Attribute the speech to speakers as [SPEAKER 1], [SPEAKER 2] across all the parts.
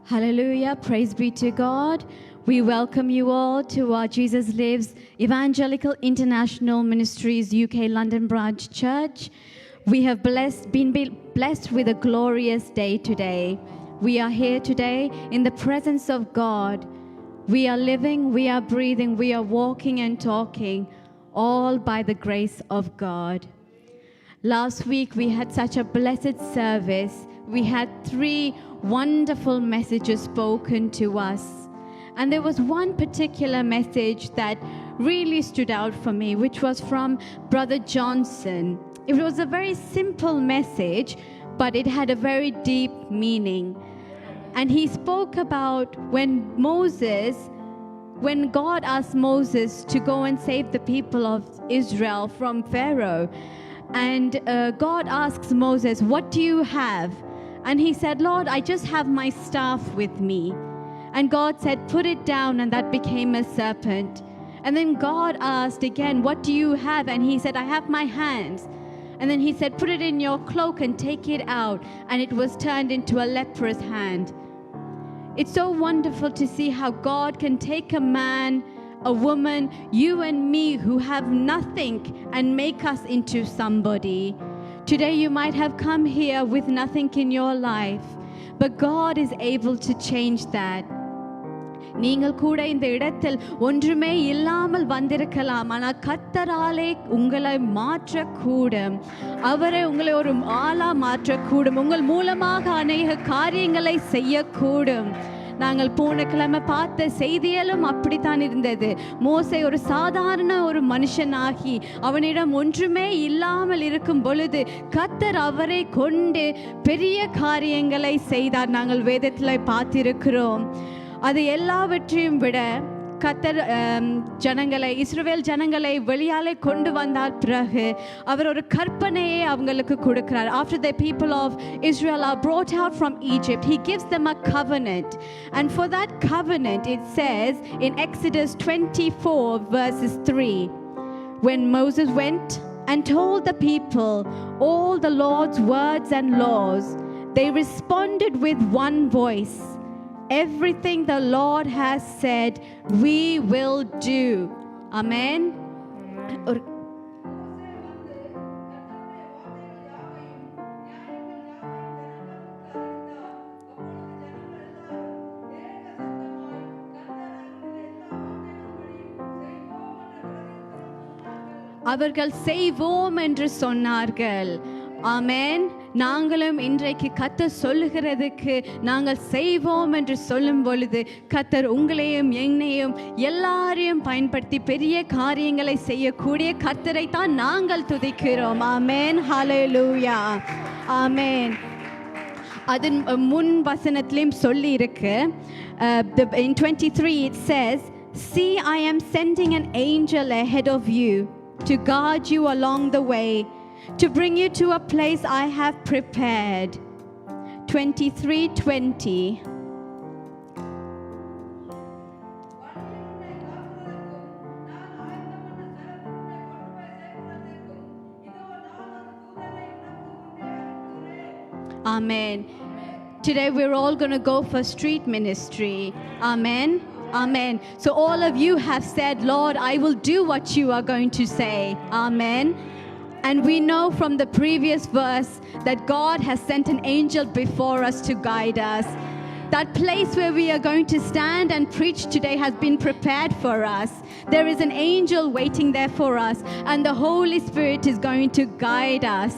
[SPEAKER 1] Hallelujah. Praise be to God. We welcome you all to our Jesus Lives Evangelical International Ministries UK London Branch Church. We have been blessed with a glorious day today. We are here today in the presence of God. We are living, we are breathing, we are walking and talking, all by the grace of God. Last week we had such a blessed service. We had 3 wonderful messages spoken to us. And there was one particular message that really stood out for me, which was from Brother Johnson. It was a very simple message, but it had a very deep meaning. And he spoke about when God asked Moses to go and save the people of Israel from Pharaoh. And God asks Moses, "What do you have?" And he said, "Lord, I just have my staff with me." And God said, "Put it down," and that became a serpent. And then God asked again, "What do you have?" And he said, "I have my hands." And then he said, "Put it in your cloak and take it out." And it was turned into a leprous hand. It's so wonderful to see how God can take a man, a woman, you and me who have nothing, and make us into somebody. Today you might have come here with nothing in your life, but God is able to change that. நீங்கள் கூட இந்த இடத்தில் ஒன்றுமே இல்லாமல் வந்திருக்கலாம், ஆனால் கர்த்தராலே உங்களை மாற்றக்கூடும். அவரை உங்களை ஒரு ஆளா மாற்றக்கூடும். உங்கள் மூலமாக அநேக காரியங்களை செய்யக்கூடும். நாங்கள் போன கிழமை பார்த்த செய்தியிலும் அப்படித்தான் இருந்தது. மோசே ஒரு சாதாரண ஒரு மனுஷனாகி அவனிடம் ஒன்றுமே இல்லாமல் இருக்கும் பொழுது கர்த்தர் அவரை கொண்டு பெரிய காரியங்களை செய்தார். நாங்கள் வேதத்தில் பார்த்திருக்கிறோம். அது எல்லாவற்றையும் விட கர்த்தர் இஸ்ரவேல் ஜனங்களை வெளியாலே கொண்டு வந்தார் பிறகு அவர் ஒரு கற்பனையை அவங்களுக்கு கொடுக்கிறார். After the people of Israel are brought out from Egypt, he gives them a covenant. And for that covenant, it says in Exodus 24 verses 3, when Moses went and told the people all the Lord's words and laws, they responded with one voice, "Everything the Lord has said, we will do." Amen. அவர்கள் செய்வோம் என்று சொன்னார்கள். ஆமென். நாங்களும் இன்றைக்கு கர்த்தர் சொல்லுகிறதுக்கு நாங்கள் செய்வோம் என்று சொல்லும் பொழுது கர்த்தர் உங்களையும் என்னையும் எல்லாரையும் பயன்படுத்தி பெரிய காரியங்களை செய்யக்கூடிய கர்த்தரை தான் நாங்கள் துதிக்கிறோம். ஆமென். ஹல்லேலூயா. ஆமென். அதன் முன் வசனத்திலும் சொல்லி இருக்கு. In 23 it says, "See, I am sending an angel ahead of you to guard you along the way, to bring you to a place I have prepared." 23:20. Amen. Today we're all going to go for street ministry. Amen. Amen. So all of you have said, "Lord, I will do what you are going to say." Amen. And we know from the previous verse that God has sent an angel before us to guide us. That place where we are going to stand and preach today has been prepared for us. There is an angel waiting there for us, and the Holy Spirit is going to guide us.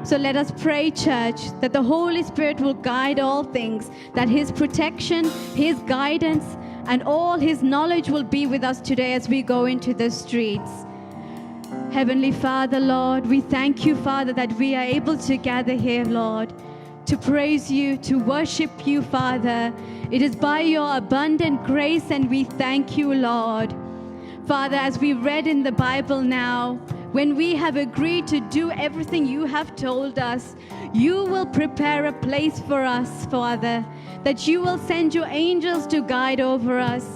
[SPEAKER 1] So let us pray, church, that the Holy Spirit will guide all things, that His protection, His guidance, and all His knowledge will be with us today as we go into the streets. Heavenly Father, Lord, we thank you, Father, that we are able to gather here, Lord, to praise you, to worship you, Father. It is by your abundant grace, and we thank you, Lord. Father, as we read in the Bible now, when we have agreed to do everything you have told us, you will prepare a place for us, Father, that you will send your angels to guide over us.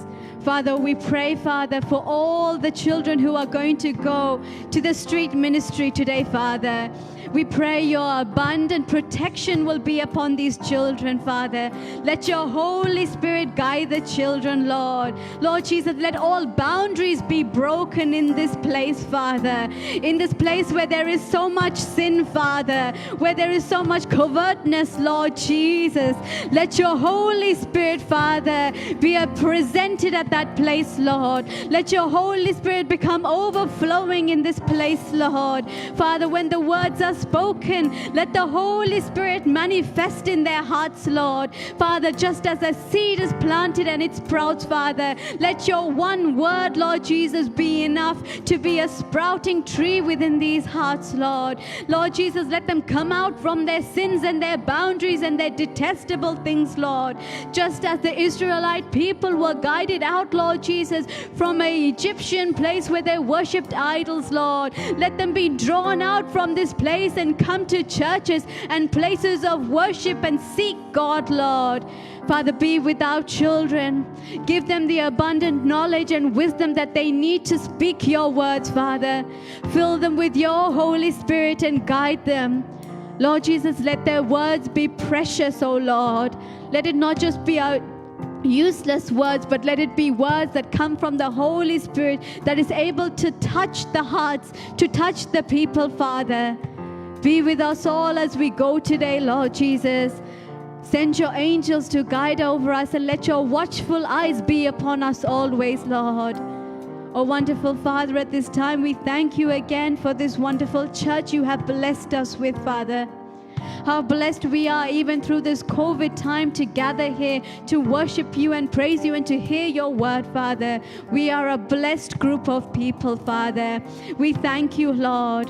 [SPEAKER 1] Father, we pray, Father, for all the children who are going to go to the street ministry today, Father. We pray your abundant protection will be upon these children, Father. Let your Holy Spirit guide the children, Lord. Lord Jesus, let all boundaries be broken in this place, Father. In this place where there is so much sin, Father, where there is so much covertness, Lord Jesus. Let your Holy Spirit, Father, be presented at that place, Lord. Let your Holy Spirit become overflowing in this place, Lord. Father, when the words are spoken, let the Holy Spirit manifest in their hearts, Lord. Father, just as a seed is planted and it sprouts, Father, let your one word, Lord Jesus, be enough to be a sprouting tree within these hearts, Lord. Lord Jesus, let them come out from their sins and their boundaries and their detestable things, Lord. Just as the Israelite people were guided out, Lord Jesus, from an Egyptian place where they worshipped idols, Lord. Let them be drawn out from this place and come to churches and places of worship and seek God, Lord. Father, be with our children. Give them the abundant knowledge and wisdom that they need to speak your words, Father. Fill them with your Holy Spirit and guide them. Lord Jesus, let their words be precious, O Lord. Let it not just be a useless words, but let it be words that come from the Holy Spirit that is able to touch the hearts, to touch the people, Father. Be with us all as we go today, Lord Jesus. Send your angels to guide over us and let your watchful eyes be upon us always, Lord. Oh, wonderful Father, at this time we thank you again for this wonderful church you have blessed us with, Father. How blessed we are even through this COVID time to gather here to worship you and praise you and to hear your word, Father. We are a blessed group of people, Father. We thank you, Lord.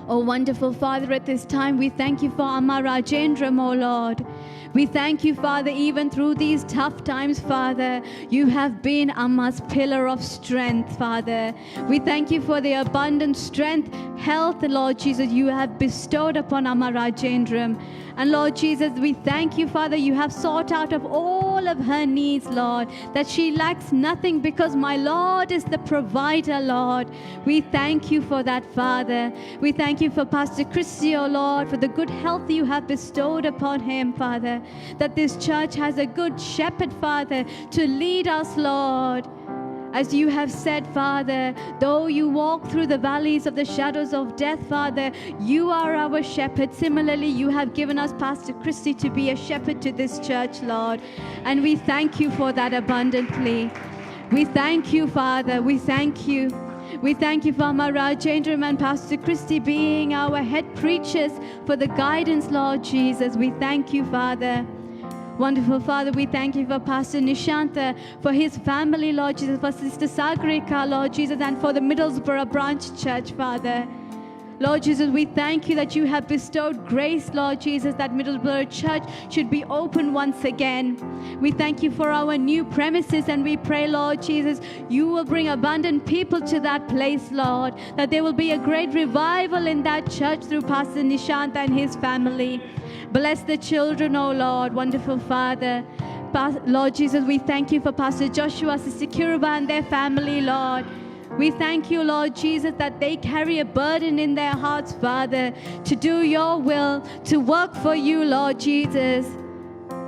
[SPEAKER 1] Oh, wonderful Father, at this time we thank you for Amma Rajendram, oh Lord. We thank you, Father, even through these tough times, Father. You have been Amma's pillar of strength, Father. We thank you for the abundant strength, health, Lord Jesus, you have bestowed upon Amma Rajendram. And Lord Jesus, we thank you, Father, you have sought out of all of her needs, Lord, that she lacks nothing because my Lord is the provider, Lord. We thank you for that, Father. We thank you for Pastor Christy, oh Lord, for the good health you have bestowed upon him, Father, that this church has a good shepherd, Father, to lead us, Lord. As you have said, Father, though you walk through the valleys of the shadows of death, Father, you are our shepherd. Similarly, you have given us Pastor Christy to be a shepherd to this church, Lord. And we thank you for that abundantly. We thank you, Father. We thank you. We thank you for Amma Rajendram and Pastor Christy being our head preachers for the guidance, Lord Jesus. We thank you, Father. Wonderful Father, we thank you for Pastor Nishanta, for his family, Lord Jesus, for Sister Sagrika, Lord Jesus, and for the Middlesbrough Branch Church, Father. Lord Jesus, we thank you that you have bestowed grace, Lord Jesus, that Middlesbrough Church should be open once again. We thank you for our new premises, and we pray, Lord Jesus, you will bring abundant people to that place, Lord, that there will be a great revival in that church through Pastor Nishanta and his family. Bless the children, oh Lord, wonderful Father. Lord Jesus, we thank you for Pastor Joshua, Sister Kiruba and their family, Lord. We thank you, Lord Jesus, that they carry a burden in their hearts, Father, to do your will, to work for you, Lord Jesus.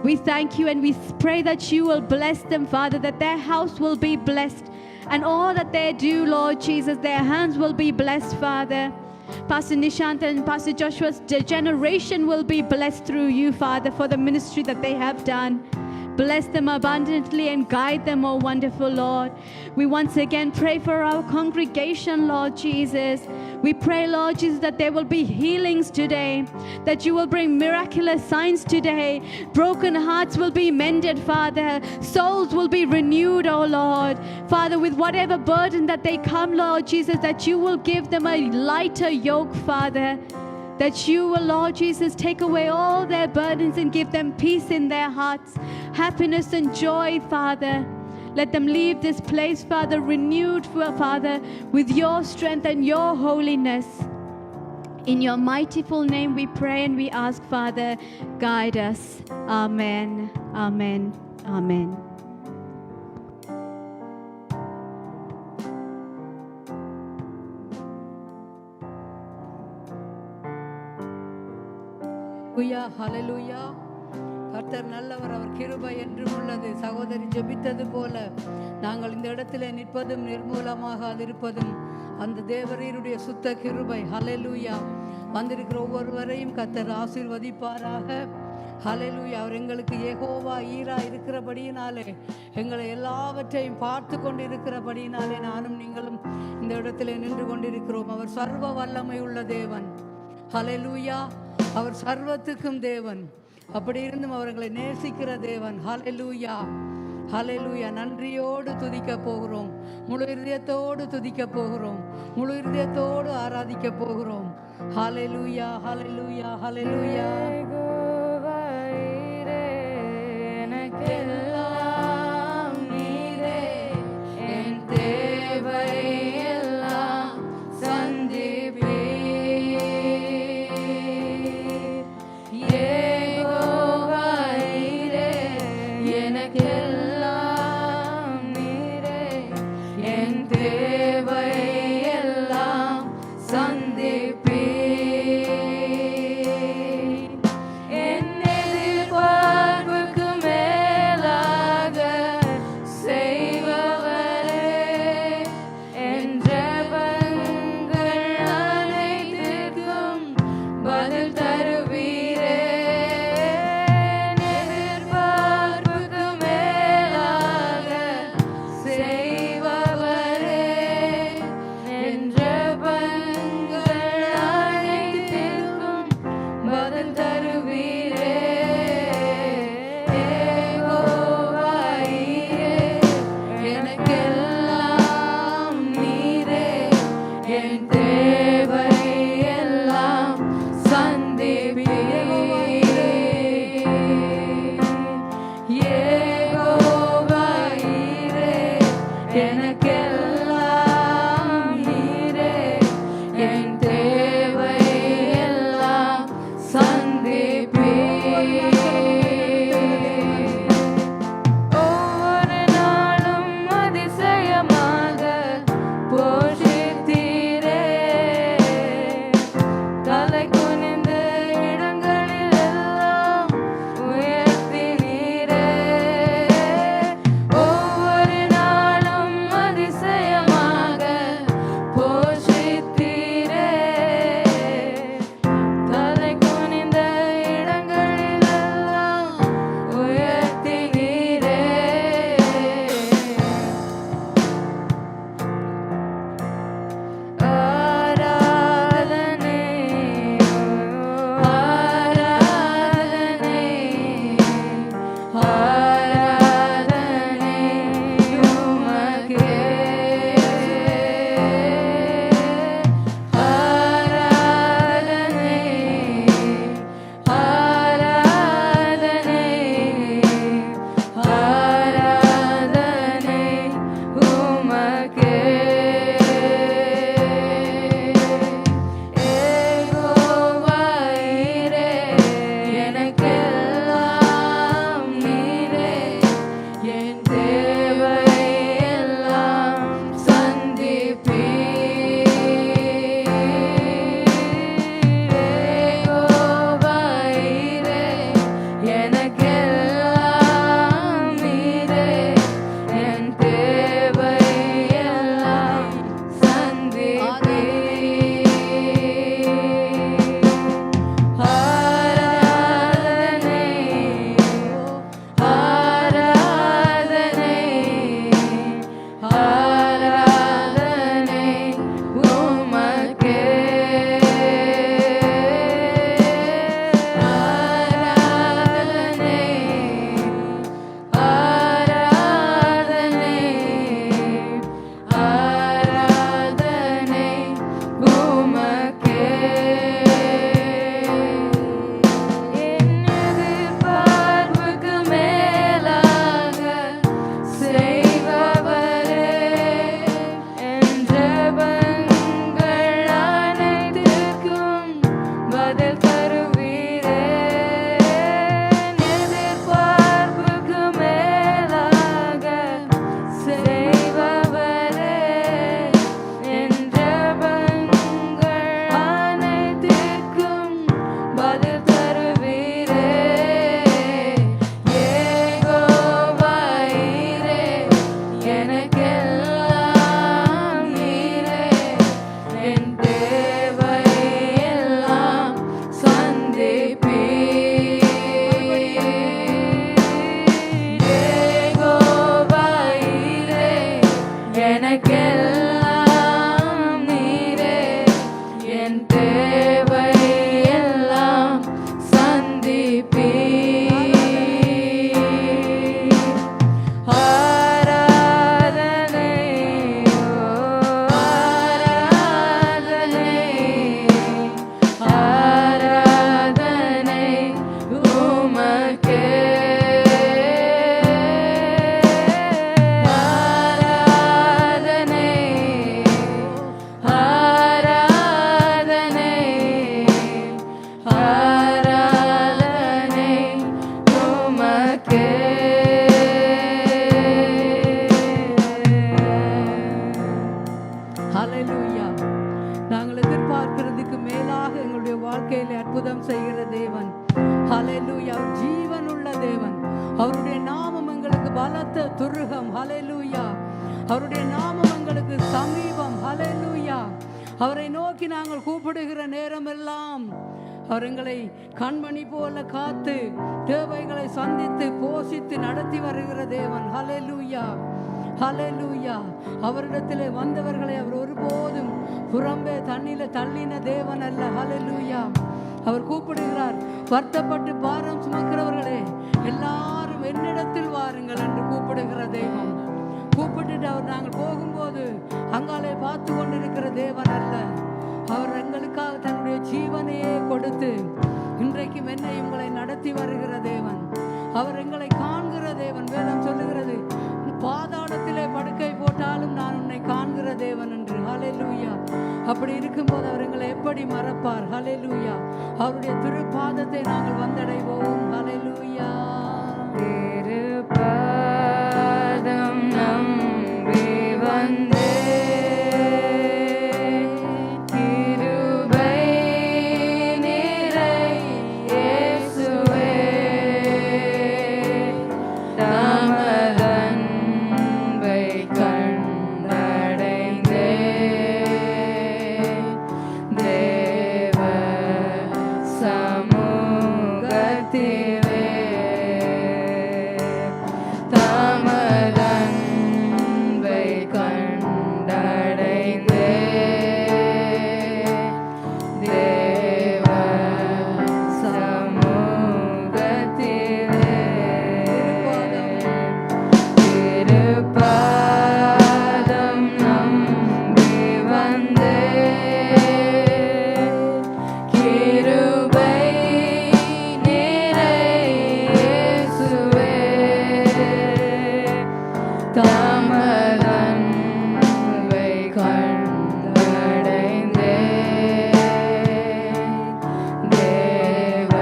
[SPEAKER 1] We thank you and we pray that you will bless them, Father, that their house will be blessed. And all that they do, Lord Jesus, their hands will be blessed, Father. Pastor Nishant and Pastor Joshua's generation will be blessed through you, Father, for the ministry that they have done. Bless them abundantly and guide them, oh wonderful Lord. We once again pray for our congregation, Lord Jesus. We pray, Lord Jesus, that there will be healings today, that you will bring miraculous signs today. Broken hearts will be mended, Father. Souls will be renewed, oh Lord. Father, with whatever burden that they come, Lord Jesus, that you will give them a lighter yoke, Father. That you will, Lord Jesus, take away all their burdens and give them peace in their hearts, happiness and joy, Father. Let them leave this place, Father, renewed, Father, with your strength and your holiness. In your mighty full name we pray and we ask, Father, guide us. Amen. Amen. Amen.
[SPEAKER 2] ஹல்லேலூயா. கர்த்தர் நல்லவர், அவர் கிருபை என்றும் உள்ளது. சகோதரி ஜெபித்தது போல நாங்கள் இந்த இடத்துல நிற்பதும் நிர்மூலமாக இருப்பதும் அந்த தேவரீருடைய சுத்த கிருபை. ஹல்லேலூயா. வந்திருக்கிற ஒவ்வொருவரையும் கர்த்தர் ஆசீர்வதிப்பாராக. ஹல்லேலூயா. அவர் எங்களுக்கு யெகோவா ஈரா இருக்கிறபடியினாலே, எங்களை எல்லாவற்றையும் பார்த்து கொண்டு இருக்கிறபடியினாலே நானும் நீங்களும் இந்த இடத்துல நின்று கொண்டிருக்கிறோம். அவர் சர்வ வல்லமை உள்ள தேவன். ஹல்லேலூயா. அவர் சர்வத்துக்கும் தேவன். அப்படி இருந்தும் அவர்களை நேசிக்கிற தேவன். ஹல்லேலூயா. ஹல்லேலூயா. நன்றியோடு துதிக்க போகிறோம், முழு இருதயத்தோடு துதிக்க போகிறோம், முழு இருதயத்தோடு ஆராதிக்க போகிறோம். ஹல்லேலூயா. ஹல்லேலூயா. ஹல்லேலூயா.
[SPEAKER 3] போஷித்தீரே என் தேவை எல்லாம் சந்திப்பீர். ஆராதனை ஆராதனை ஆராதனை உமக்கே. ஆராதனை ஆராதனை ஆராதனை உமக்கே.
[SPEAKER 2] ஹல்லேலூயா. நாங்கள் எதிர்பார்க்கிறதுக்கு மேலாக எங்களுடைய வாழ்க்கையில அற்புதம் செய்கிற தேவன். ஹல்லேலூயா. அவர் ஜீவனுள்ள தேவன். அவருடைய நாமம் எங்களுக்கு பலத்த துருகம். ஹல்லேலூயா. அவருடைய நாமம் எங்களுக்கு சமீபம். ஹல்லேலூயா. அவரை நோக்கி நாங்கள் கூப்பிடுகிற நேரமெல்லாம் அவர் எங்களை கண்மணி போல காத்து தேவைகளை சந்தித்து போஷித்து நடத்தி வருகிற தேவன். ஹல்லேலூயா. ஹல்லேலூயா. அவரிடத்திலே வந்தவர்களை அவர் ஒருபோதும் புறம்பே தண்ணில தள்ளின தேவன் அல்ல. ஹல்லேலூயா. அவர் கூப்பிடுகிறார், வருத்தப்பட்டு பாரம் சுமக்கிறவர்களே எல்லாரும் என்னிடத்தில் வாருங்கள் என்று கூப்பிடுகிற தெய்வம். கூப்பிட்டுட்டு அவர் நாங்கள் போகும்போது அங்காலே பார்த்து கொண்டிருக்கிற தேவன் அல்ல. அவர் எங்களுக்காக தன்னுடைய ஜீவனையே கொடுத்து இன்றைக்கும் என்னை உங்களை நடத்தி வருகிற தேவன். அவர் எங்களை காண்கிற தேவன். வேதம் சொல்லுகிறது, பாதாளத்திலே படுக்கை போட்டாலும் நான் உன்னை காண்கிற தேவன் என்று. ஹல்லேலூயா. அப்படி இருக்கும்போது அவர் எங்களை எப்படி மறப்பார்? ஹல்லேலூயா. அவருடைய திருப்பாதத்தை நாங்கள் வந்தடைவோம். ஹல்லேலூயா.
[SPEAKER 3] திருப்பாதம் நம்பி வந்தே கிருபை நிறை இயேசுவே. தமதன்பை கண்டடைந்தே தேவ சமூகத்திலே. தமதன்பை கண்டடைந்தே தேவ சமூகத்திலே. திருப்பாதம் நம்பி வந்தே கிருபை நிறை இயேசுவே. தமதன்பை கண்டடைந்தே தேவ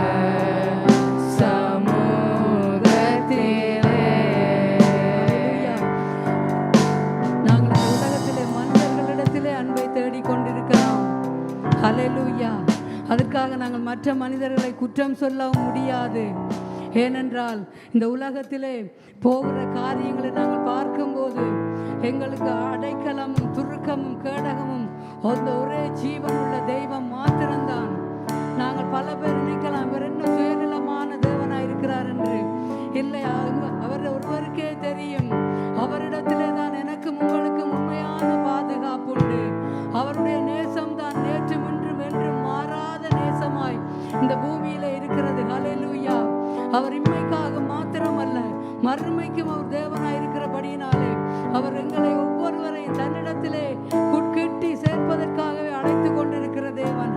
[SPEAKER 3] சமூகத்திலே.
[SPEAKER 2] நாங்கள் இந்த உலகத்திலே மனிதர்களிடத்திலே அன்பை தேடிக் கொண்டிருக்கிறோம். ஹல்லேலூயா. அதற்காக நாங்கள் மற்ற மனிதர்களை குற்றம் சொல்லவும் முடியாது. ஏனென்றால் இந்த உலகத்திலே போகிற காரியங்களை நாங்கள் பார்க்கும்போது எங்களுக்கு அடைக்கலமும் துருக்கமும் கேடகமும் அந்த ஒரே ஜீவனுள்ள தெய்வம் மாத்திரம்தான். நாங்கள் பல பேர் நினைக்கலாம், இவர் என்ன சுயநலமான தேவனாய் இருக்கிறார் என்று. இல்லை, அவர் ஒருவருக்கே தெரியும். அவரிடத்திலே தான் எனக்கும் உங்களுக்கும் உண்மையான பாதுகாப்பு உண்டு. அவருடைய நேசம் தான் நேற்றும் இன்றும் என்றும் மாறாத நேசமாய் இந்த பூமியிலே இருக்கிறது. ஹல்லேலூயா. அவர் இம்மைக்காக மாத்திரமல்ல, மறுமைக்கும் அவர் தேவனாய் இருக்கிறபடியினாலே அவர் எங்களை ஒவ்வொருவரையும் தன்னிடத்திலே குட்கிட்டி சேர்ப்பதற்காகவே அழைத்து கொண்டிருக்கிற தேவன்.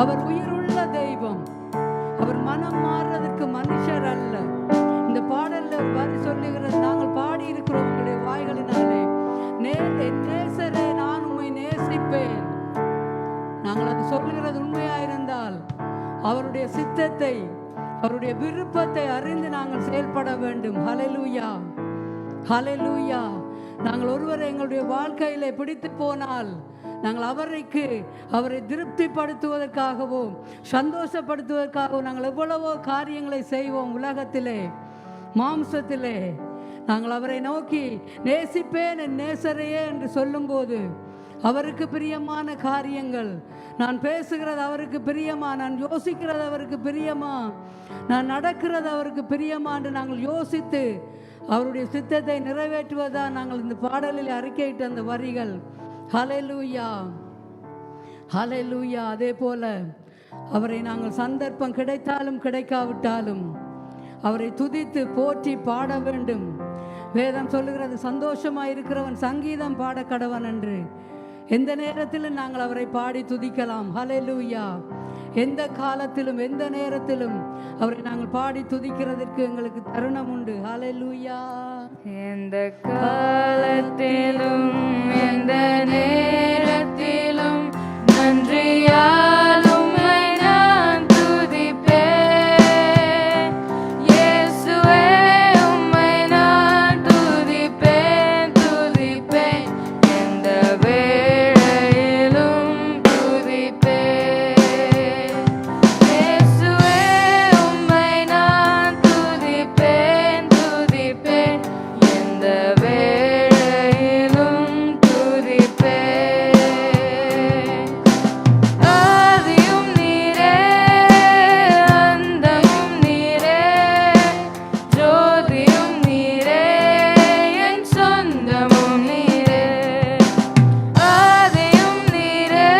[SPEAKER 2] அவர் உயிருள்ள தெய்வம். அவர் மனம் மாறுறதுக்கு மனுஷர் அல்ல. இந்த பாடல்ல ஒரு வரி சொல்லுகிறது, நாங்கள் பாடி இருக்கிறோம் உங்களுடைய வாய்களினாலே, நேசரே நான் உம்மை நேசிப்பேன். நாங்கள் அது சொல்லுகிறது உண்மையாயிருந்தால் அவருடைய சித்தத்தை, அவருடைய விருப்பத்தை அறிந்து நாங்கள் செயல்பட வேண்டும். ஹல்லேலூயா, ஹல்லேலூயா. நாங்கள் ஒருவரை எங்களுடைய வாழ்க்கையிலே பிடித்து போனால் நாங்கள் அவரை திருப்திப்படுத்துவதற்காகவும் சந்தோஷப்படுத்துவதற்காகவும் நாங்கள் எவ்வளவோ காரியங்களை செய்வோம். உலகத்திலே, மாம்சத்திலே நாங்கள் அவரை நோக்கி நேசிப்பேன் என் நேசரையே என்று சொல்லும்போது அவருக்கு பிரியமான காரியங்கள், நான் பேசுகிறது அவருக்கு பிரியமா, நான் யோசிக்கிறது அவருக்கு பிரியமா, நான் நடக்கிறது அவருக்கு பிரியமா என்று நாங்கள் யோசித்து அவருடைய சித்தத்தை நிறைவேற்றுவதுதான் நாங்கள் இந்த பாடலில் அறிக்கையிட்ட அந்த வரிகள். ஹல்லேலூயா, ஹல்லேலூயா. அதே போல அவரை நாங்கள் சந்தர்ப்பம் கிடைத்தாலும் கிடைக்காவிட்டாலும் அவரை துதித்து போற்றி பாட வேண்டும். வேதம் சொல்லுகிறது, சந்தோஷமாய் இருக்கிறவன் சங்கீதம் பாட கடவன் என்று. எந்த நேரத்திலும் நாங்கள் அவரை பாடி துதிக்கலாம். ஹல்லேலூயா. எந்த காலத்திலும் எந்த நேரத்திலும் அவரை நாங்கள் பாடி துதிக்கிறதற்கு எங்களுக்கு தருணம் உண்டு. ஹல்லேலூயா.
[SPEAKER 3] எந்த காலத்திலும் எந்த நேரத்திலும் நன்றியால் உம்மை நான் துதிப்பேன். இயேசுவே உம்மை நான் துதிப்பேன், துதிப்பேன். எந்த வேளையிலும் துதிப்பேன். இயேசுவே உம்மை நான் துதிப்பேன், துதிப்பேன். எந்த வேளையிலும் துதிப்பேன். ஆதியும் நீரே, அந்தமும் நீரே, ஜோதியும் நீரே, என் சொந்தமும் நீரே. ஆதியும் நீரே,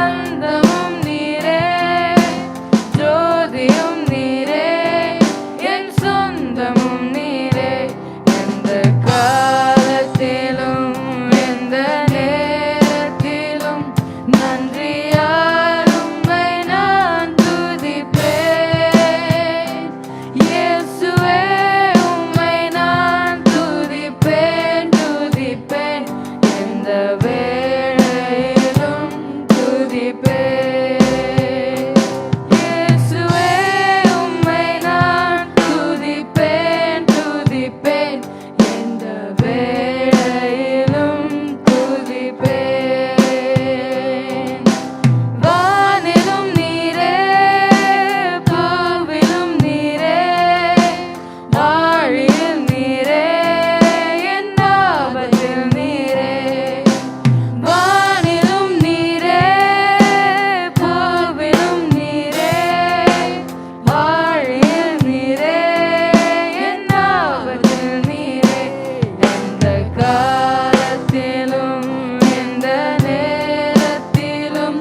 [SPEAKER 3] அந்தமும் நீரே, ஜோதியும் நீரே, என் சொந்தமும் நீரே. எந்த காலத்திலும் எந்த நேரத்திலும் நன்றியால் உம்மை நான் துதிப்பேன். இயேசுவே உம்மை நான் துதிப்பேன், துதிப்பேன். எந்த வேளையிலும் துதிப்பேன். இயேசுவே உம்மை நான் துதிப்பேன், துதிப்பேன். எந்த வேளையிலும் துதிப்பேன். வானிலும் நீரே, பூவிலும் நீரே, ஆழியில் நீரே, என் ஆபத்தில் நீரே. வானிலும் நீரே, பூவிலும் நீரே, ஆழியில் நீரே, என் ஆபத்தில் நீரே. எந்த காலத்திலும் எந்த நேரத்திலும்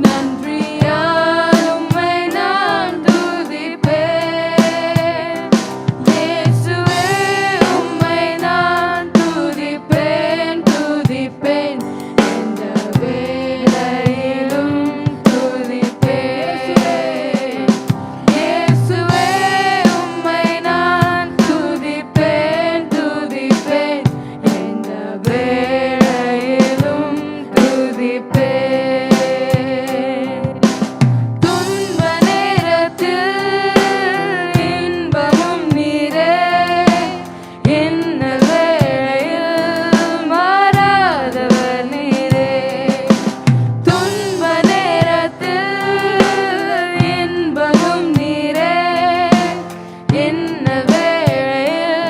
[SPEAKER 3] நன்றியால் உம்மை நான் துதிப்பேன். இயேசுவே உம்மை நான் துதிப்பேன், துதிப்பேன். எந்த வேளையிலும் துதிப்பேன். இயேசுவே உம்மை நான் துதிப்பேன், துதிப்பேன். எந்த வேளையிலும் துதிப்பேன். துன்ப நேரத்தில் இன்பமும் நீரே, இன்னல் வேளையில் மாறாதவர் நீரே. துன்ப நேரத்தில் இன்பமும் நீரே, இன்னல் வேளையில்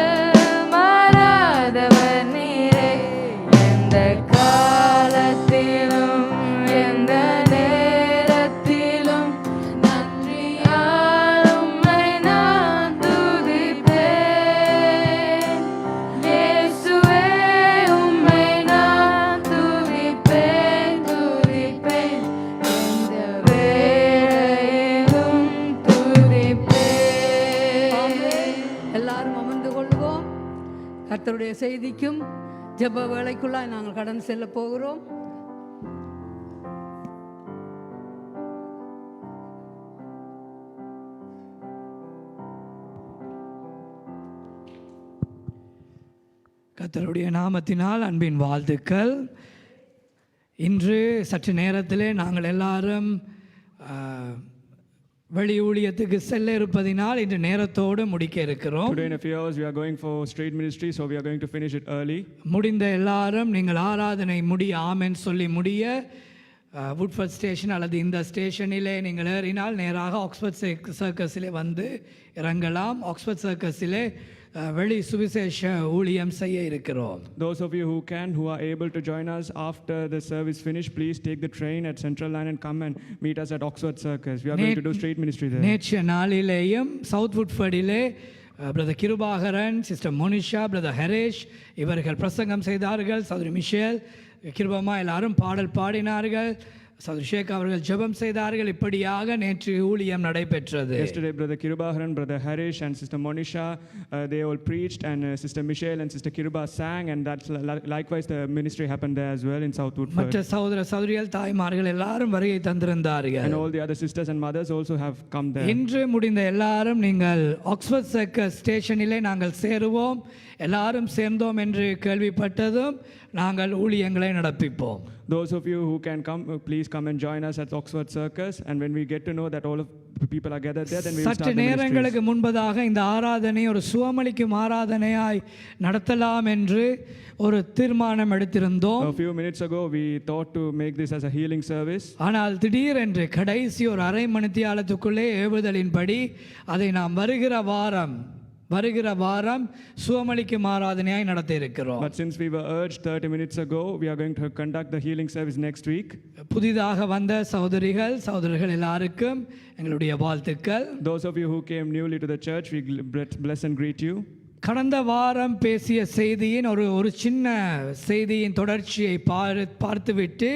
[SPEAKER 3] மாறாதவர் நீரே. எந்த காலத்திலும் எந்த நேரத்திலும் நன்றியால் உம்மை நான் துதிப்பேன். இயேசுவே உம்மை நான் துதிப்பேன், துதிப்பேன். எந்த வேளையிலும் துதிப்பேன்.
[SPEAKER 2] எல்லாரும் அமர்ந்து கொள்வோம். கர்த்தருடைய செய்திக்கும் ஜெப வேளைக்குள்ளாய் நாங்கள் கடந்து செல்ல போகிறோம்.
[SPEAKER 4] கர்த்தருடைய நாமத்தினால் அன்பின் வாழ்த்துக்கள். இன்று சற்று நேரத்திலே நாங்கள் எல்லாரும் வெளி ஊழியத்துக்கு செல்ல இருப்பதினால் இன்று நேரத்தோடு முடிக்க இருக்கிறோம்.
[SPEAKER 5] Today in a few hours we are going for straight ministry, so we are going to finish it early.
[SPEAKER 4] முடிந்த எல்லாரும் நீங்கள் ஆராதனை ஆமென் சொல்லி முடிய வுட்ஃபோர்ட் ஸ்டேஷன் அல்லது இந்த ஸ்டேஷனிலே நீங்கள் ஏறினால் நேராக ஆக்ஸ்போர்ட் சர்க்கஸிலே வந்து இறங்கலாம். ஆக்ஸ்போர்ட் சர்க்கஸிலே வெளி சுவிசேஷ ஊழியம் செய்ய இருக்கிறோம்.
[SPEAKER 5] Those of you who are able to join us after the service finish, please take the train at Central Line and come and meet us at Oxford Circus. We are going to do straight ministry there.
[SPEAKER 4] நேற்று நாளிலேயும் south வுட்ஃபோர்டிலே brother Kirubakaran, sister Monisha, brother Haresh இவர்கள் பிரசங்கம் செய்தார்கள். சகோதரி Michel கிருபமா எல்லாரும் பாடல் பாடினார்கள். சகோதரி ஷேக் அவர்கள் ஜெபம் செய்தார்கள். இப்படியாக நேற்று ஊழியம் நடைபெற்றது.
[SPEAKER 5] Yesterday brother Kirubaharan, brother Harish and sister Monisha they all preached, and sister Michelle and sister Kiruba sang, and that's likewise the ministry happened there as well in South Woodford.
[SPEAKER 4] மற்ற சகோதர சகோதரிகள் தாய்மார்கள் எல்லாரும் வருகை தந்திருந்தார்கள்.
[SPEAKER 5] And all the other sisters and mothers also have come there.
[SPEAKER 4] இன்று முடிந்த எல்லாரும் நீங்கள் ஆக்ஸ்போர்ட் சர்க்கஸ் ஸ்டேஷனிலே நாங்கள் சேருவோம், எல்லாரும் சேர்ந்தோம் என்று கேள்விப்பட்டதும் நாங்கள் ஊழியங்களை நடப்பிப்போம்.
[SPEAKER 5] Those of you who can come, please come and join us at Oxford Circus, and when we get to know that all of the people are gathered there, then we will start
[SPEAKER 4] சற்று
[SPEAKER 5] the
[SPEAKER 4] நேரங்களுக்கு
[SPEAKER 5] ministries.
[SPEAKER 4] முன்பதாக இந்த ஆராதனை ஒரு சுவமளிக்கும் ஆராதனையாய் நடத்தலாம் என்று ஒரு தீர்மானம் எடுத்திருந்தோம்.
[SPEAKER 5] A few minutes ago we thought to make this as a healing service.
[SPEAKER 4] ஆனால் திடீரென்று கடைசி ஒரு அரை மணித்தியாலத்துக்குள்ளே ஏவுதலின்படி அதை நாம் வருகிற வாரம் சுவமளிக்கும் ஆராதனையாய் நடத்த இருக்கிறோம்.
[SPEAKER 5] But since we were urged 30 minutes ago, we are going to conduct the healing service next week.
[SPEAKER 4] புதிதாக வந்த சகோதரர்கள் எல்லாருக்கும் எங்களுடைய வாழ்த்துக்கள்.
[SPEAKER 5] Those of you who came newly to the church, we bless and greet you.
[SPEAKER 4] கடந்த வாரம் பேசிய செய்தியின் ஒரு சின்ன செய்தியின் தொடர்ச்சியை பார்த்துவிட்டு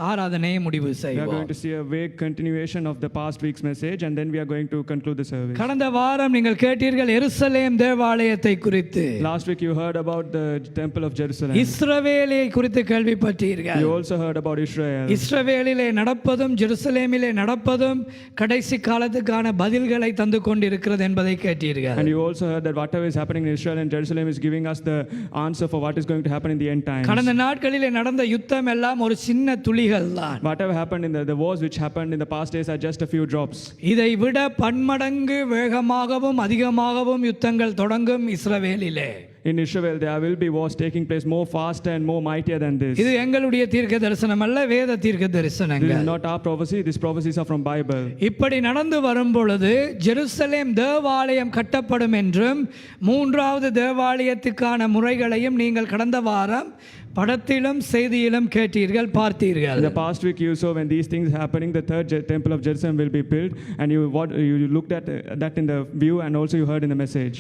[SPEAKER 4] ஆராதனையை முடிவு
[SPEAKER 5] We are
[SPEAKER 4] செய்வோம்.
[SPEAKER 5] going to see a vague continuation of the past week's message, and then we are going to conclude the service.
[SPEAKER 4] கடந்த வாரம் நீங்கள் கேட்டீர்கள் எருசலேம் தேவாலயத்தை குறித்து.
[SPEAKER 5] Last week you heard about the temple of Jerusalem.
[SPEAKER 4] இஸ்ரவேலை குறித்து கேள்விப்பட்டீர்கள்.
[SPEAKER 5] You also heard about Israel.
[SPEAKER 4] இஸ்ரவேலிலே நடப்பதும் ஜெருசலேமிலே நடப்பதும் கடைசி காலத்துக்கான பதில்களை தந்து கொண்டிருக்கிறது என்பதை கேட்டீர்கள்.
[SPEAKER 5] And you also heard that whatever is happening in Israel and Jerusalem is giving us the answer for what is going to happen in the end times.
[SPEAKER 4] கடந்த நாட்களிலே நடந்த யுத்தம் எல்லாம் ஒரு சின்ன துளிகள் தான்.
[SPEAKER 5] Whatever happened in the wars which happened in the past days are just a few drops.
[SPEAKER 4] இதை விட பன்மடங்கு வேகமாகவும் அதிகமாகவும் யுத்தங்கள் தொடங்கும் இஸ்ரவேலிலே.
[SPEAKER 5] In Israel there will be wars taking place more faster and more mightier than this.
[SPEAKER 4] இது எங்களுடைய தீர்க்க தரிசனம் அல்ல, வேத தீர்க்க
[SPEAKER 5] This
[SPEAKER 4] தரிசனங்கள்.
[SPEAKER 5] is not our prophecy, these prophecies are from Bible.
[SPEAKER 4] இப்படி நடந்து வரும் பொழுது ஜெருசலேம் தேவாலயம் கட்டப்படும் என்றும் மூன்றாவது தேவாலயத்துக்கான முறைகளையும் நீங்கள் கடந்த வாரம் படத்திலும் செய்தியிலும் கேட்டீர்கள், பார்த்தீர்கள்.
[SPEAKER 5] In the past week you saw when these things happening, the third temple of Jerusalem will be built, and you looked at that in the view, and also you heard in the message.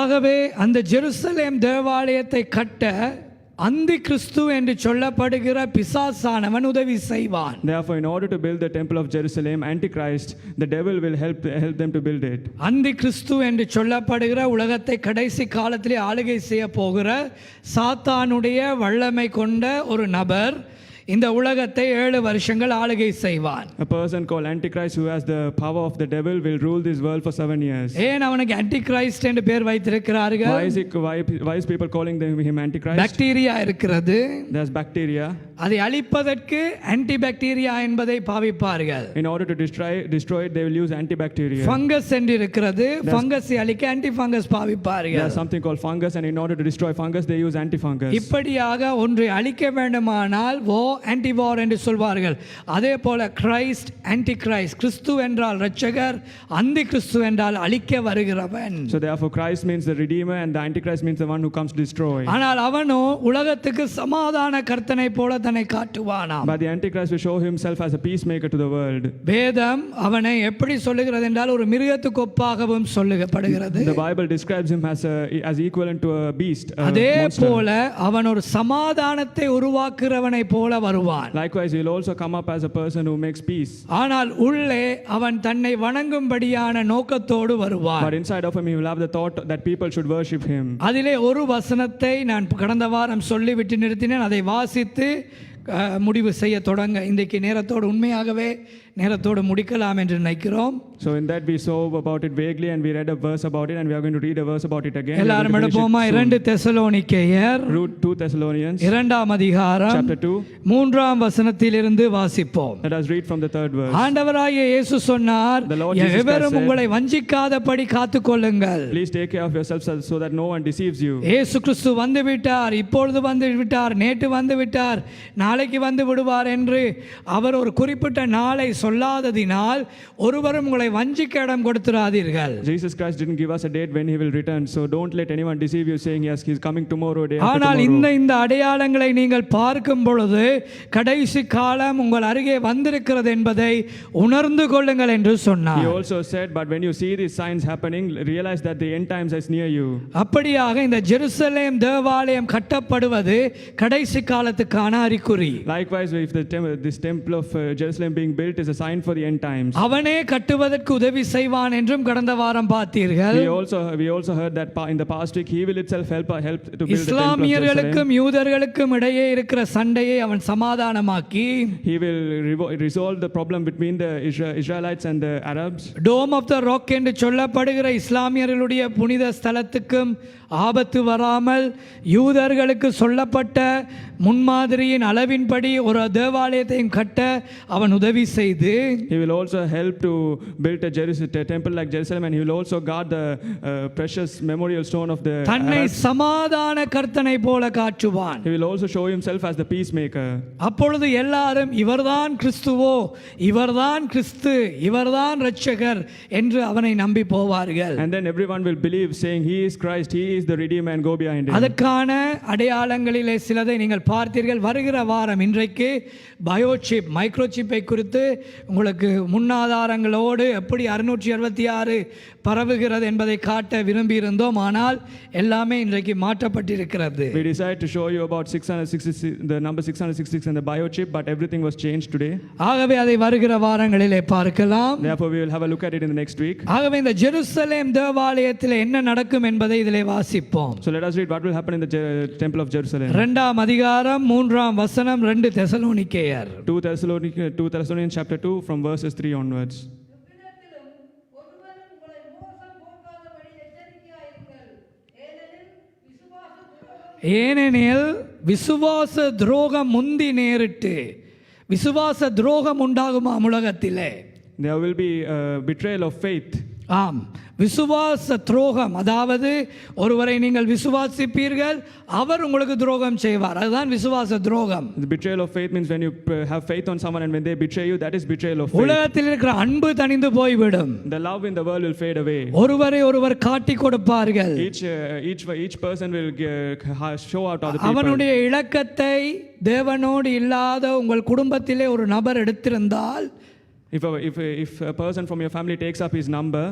[SPEAKER 4] ஆகவே அந்த Jerusalem தேவாலயத்தை கட்ட அந்தி கிறிஸ்து என்று சொல்லப்படுகிற பிசாசானவன் உதவி செய்வான்.
[SPEAKER 5] Therefore, in order to build the temple of Jerusalem, Antichrist, the devil will help them to build it.
[SPEAKER 4] அந்தி கிறிஸ்து என்று சொல்லப்படுகிற உலகத்தை கடைசி காலத்திலே ஆளுகை செய்ய போகிற சாத்தானுடைய வல்லமை கொண்ட ஒரு நபர் இந்த உலகத்தை 7 வருஷங்கள் ஆளுகை செய்வான்.
[SPEAKER 5] A person called Antichrist who has the power of the devil will rule this world for 7 years.
[SPEAKER 4] ஏன் அவனுக்கு ஆன்டிகிரைஸ்ட் என்று பெயர் வைத்திருக்கிறார்கள்?
[SPEAKER 5] Why is people calling him Antichrist?
[SPEAKER 4] Bacteria இருக்கிறது.
[SPEAKER 5] There's bacteria.
[SPEAKER 4] அதை அழிப்பதற்கு ஆன்டிபாக்டீரியா என்பதை பாவிப்பார்கள்.
[SPEAKER 5] In order to destroy it, they will use antibacteria.
[SPEAKER 4] Fungus என்று இருக்கிறது. ஃபங்கஸை அழிக்க ஆன்டி ஃபங்கஸ் பாவிப்பார்கள்.
[SPEAKER 5] There's something called fungus, and in order to destroy fungus, they use antifungus.
[SPEAKER 4] இப்படியாக ஒன்றை அழிக்க வேண்டுமானால் ஆன்டிவார் என்று சொல்வார்கள். அதே போல கிரைஸ்ட், ஆன்டி கிரைஸ்ட், கிறிஸ்து என்றால் இரட்சகர், அந்தி கிறிஸ்து என்றால் அழிக்க வருகிறவன்.
[SPEAKER 5] So therefore Christ means the redeemer, and the antichrist means the one who comes to destroy.
[SPEAKER 4] ஆனால் அவனோ உலகத்துக்கு சமாதான கர்த்தனை போல தன்னை காட்டுவானாம்.
[SPEAKER 5] But the antichrist will show himself as a peacemaker to the world.
[SPEAKER 4] வேதம் அவனை எப்படி சொல்லுகிறது என்றால் ஒரு மிருகத்துக்கு ஒப்பாகவும் சொல்லப்படுகிறது.
[SPEAKER 5] The Bible describes him as equivalent to a beast, a
[SPEAKER 4] அதே
[SPEAKER 5] monster.
[SPEAKER 4] போல அவன் ஒரு சமாதானத்தை உருவாக்குறவனை போல வருவான்.
[SPEAKER 5] Likewise he will also come up as a person who makes peace.
[SPEAKER 4] ஆனால் உள்ளே அவன் தன்னை வணங்கும்படியான நோக்கத்தோடு வருவான்.
[SPEAKER 5] But inside of him he will have the thought that people should worship him.
[SPEAKER 4] அதிலே ஒரு வசனத்தை நான் கடந்த வாரம் சொல்லிவிட்டு நிறுத்தினேன். அதை வாசித்து முடிவு செய்ய தொடங்க இன்றைக்கு நேரத்தோடு உண்மையாகவே நேரத்தோடு முடிக்கலாம் என்று நினைக்கிறோம்.
[SPEAKER 5] So in that we saw about it vaguely and we read a verse about it and we are going to read a verse about it again.
[SPEAKER 4] எல்லாரும் எடுப்போமா? 2 தெசலோனிக்கேயர்
[SPEAKER 5] 2 Thessalonians
[SPEAKER 4] 2ஆம் அதிகாரம்
[SPEAKER 5] chapter 2.
[SPEAKER 4] 3ஆம் வசனத்திலிருந்து வாசிப்போம்.
[SPEAKER 5] Let us read from the 3rd verse.
[SPEAKER 4] ஆண்டவராகிய இயேசு சொன்னார்,
[SPEAKER 5] The Lord Jesus Christ
[SPEAKER 4] எவரும்
[SPEAKER 5] said,
[SPEAKER 4] உங்களை வஞ்சிக்காதபடி காத்துக்கொள்ளுங்கள்.
[SPEAKER 5] Please take care of yourselves so that no one deceives you.
[SPEAKER 4] இயேசு கிறிஸ்து வந்து விட்டார், இப்பொழுது வந்து விட்டார், நேற்று வந்து விட்டார், நாளைக்கு வந்து விடுவார் என்று அவர் ஒரு குறிப்பிட்ட நாளை சொல்லாததினால் ஒருவரும் உங்களை வஞ்சிக்க இடம் கொடுத்துறாதீர்கள்.
[SPEAKER 5] Jesus Christ didn't give us a date when he will return, so don't let anyone deceive you saying yes, he's coming tomorrow, day after
[SPEAKER 4] ஆனால்
[SPEAKER 5] tomorrow.
[SPEAKER 4] இந்த அடையாளங்களை நீங்கள் பார்க்கும் பொழுது கடைசி காலம் உங்கள் அருகே வந்திருக்கிறது என்பதை உணர்ந்து கொள்ளுங்கள் என்று சொன்னார்.
[SPEAKER 5] He also said, but when you see these signs happening, realize that the end times is near you.
[SPEAKER 4] அப்படியாக இந்த ஜெருசலேம் தேவாலயம் கட்டப்படுவது கடைசி காலத்துக்கான அறிகுறி.
[SPEAKER 5] Likewise, if this temple of Jerusalem being built is a sign for the end times.
[SPEAKER 4] அவனே கட்டுவதற்கு உதவி செய்வான் என்றும் கடந்த வாரம் பார்த்தீர்கள்.
[SPEAKER 5] We also heard that in the past week he will itself help to build the temple of
[SPEAKER 4] இஸ்லாமியர்களுக்கும்
[SPEAKER 5] Jerusalem.
[SPEAKER 4] யூதர்களுக்கும் இடையே இருக்கிற சண்டையை அவன் சமாதானமாக்கி
[SPEAKER 5] He will resolve the problem between the Israelites and the Arabs.
[SPEAKER 4] Dome of the rock என்று சொல்லப்படுகிற இஸ்லாமியர்களுடைய புனித ஸ்தலத்துக்கும் ஆபத்து வராமல் யூதர்களுக்கு சொல்லப்பட்ட முன்மாதிரியின் அளவின்படி ஒரு தேவாலயத்தையும் கட்ட அவன் உதவி செய்து
[SPEAKER 5] He will also help to build a temple like Jerusalem, and he will also guard the precious memorial stone of the
[SPEAKER 4] தன்னை
[SPEAKER 5] Arabs.
[SPEAKER 4] சமாதான கர்த்தனை போல காட்டுவான்.
[SPEAKER 5] He will also show himself as the peacemaker.
[SPEAKER 4] அப்பொழுது எல்லாரும் இவர்தான் கிறிஸ்துவோ, இவர்தான் கிறிஸ்து, இவர்தான் இரட்சகர் என்று அவனை நம்பி போவார்கள்.
[SPEAKER 5] And then everyone will believe, saying he is Christ, he is the Redeemer, and go behind him.
[SPEAKER 4] அதற்கான அடையாளங்களிலே சிலதை நீங்கள் பார்த்தீர்கள். வருகிற வாரம் இன்றைக்கு பயோசிப் மைக்ரோசிப்பை குறித்து உங்களுக்கு முன்னாதாரங்களோடு எப்படி 666 பரவுகிறது என்பதை காட்ட விரும்பியிருந்தோம். ஆனால் எல்லாமே இன்றைக்கு மாற்றப்பட்டிருக்கிறது.
[SPEAKER 5] We decided to show you about 666, the number 666 and the biochip, but everything was changed today.
[SPEAKER 4] ஆகவே அதை வருகிற வாரங்களிலே பார்க்கலாம்.
[SPEAKER 5] Therefore we will have a look at it in the next week.
[SPEAKER 4] ஆகவே இந்த ஜெருசலேம் தேவாலயத்தில் என்ன நடக்கும் என்பதை இதிலே வாசிப்போம்.
[SPEAKER 5] So let us read what will happen in the temple of Jerusalem.
[SPEAKER 4] 2ஆம் அதிகாரம் 3ஆம் வசனம் 2 தெசலோனிக்கேயர்
[SPEAKER 5] 2 Thessalonians chapter 2 from verses 3 onwards.
[SPEAKER 4] ஏனெனில் விசுவாச துரோகம் முந்தி நேரிட்டு, விசுவாச துரோகம் உண்டாகுமா உலகத்திலே?
[SPEAKER 5] There will be betrayal of faith.
[SPEAKER 4] ஆம், விசுவாச துரோகம், அதாவது ஒருவரை நீங்கள் விசுவாசிப்பீர்கள், அவர் உங்களுக்கு துரோகம் செய்வார், அதுதான் விசுவாச துரோகம்.
[SPEAKER 5] The betrayal of faith means when you have faith on someone and when they betray you, that is betrayal of faith.
[SPEAKER 4] உலகத்தில் இருக்கிற அன்பு தணிந்து போய்விடும்.
[SPEAKER 5] The love in the world will fade away.
[SPEAKER 4] ஒருவரை ஒருவர் காட்டி கொடுப்பார்கள்.
[SPEAKER 5] Each person will show out other people.
[SPEAKER 4] அவனுடைய இலக்கத்தை தேவனோடு இல்லாத உங்கள் குடும்பத்திலே ஒரு நபர் எடுத்திருந்தால்,
[SPEAKER 5] If a person from your family takes up his number,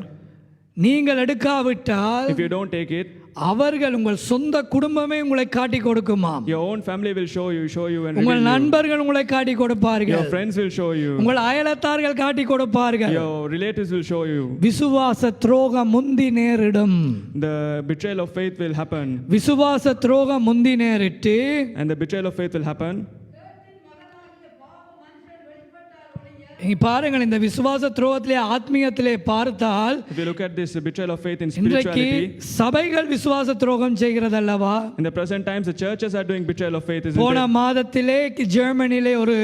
[SPEAKER 4] நீங்கள் எடுக்காவிட்டால்,
[SPEAKER 5] if you don't take it,
[SPEAKER 4] அவர்கள் உங்கள் சொந்த குடும்பமே உங்களை காட்டி கொடுக்குமாம்.
[SPEAKER 5] your own family will show you and
[SPEAKER 4] உங்கள்
[SPEAKER 5] reveal you.
[SPEAKER 4] நண்பர்கள் உங்களை காட்டி
[SPEAKER 5] Your
[SPEAKER 4] கொடுப்பார்கள்.
[SPEAKER 5] friends will show you.
[SPEAKER 4] உங்கள் அயலத்தார்கள் காட்டி கொடுப்பார்கள்.
[SPEAKER 5] Your relatives will show you.
[SPEAKER 4] விசுவாச துரோகம் முந்தி நேரிடும்.
[SPEAKER 5] The betrayal of faith will happen.
[SPEAKER 4] விசுவாச துரோகம் முந்தி நேரிட்டு,
[SPEAKER 5] And the betrayal of faith will happen.
[SPEAKER 4] இங்க பாருங்கள், இந்த விசுவாச துரோகத்திலே ஆத்மீகத்திலே பார்த்தால்,
[SPEAKER 5] If you look at this betrayal of faith in
[SPEAKER 4] இன்றைக்கு
[SPEAKER 5] spirituality,
[SPEAKER 4] சபைகள் விசுவாச துரோகம் செய்கிறது அல்லவா?
[SPEAKER 5] in the present times the churches are doing betrayal of faith, isn't
[SPEAKER 4] போன
[SPEAKER 5] it?
[SPEAKER 4] மாதத்திலே ஜெர்மனிலே ஒரு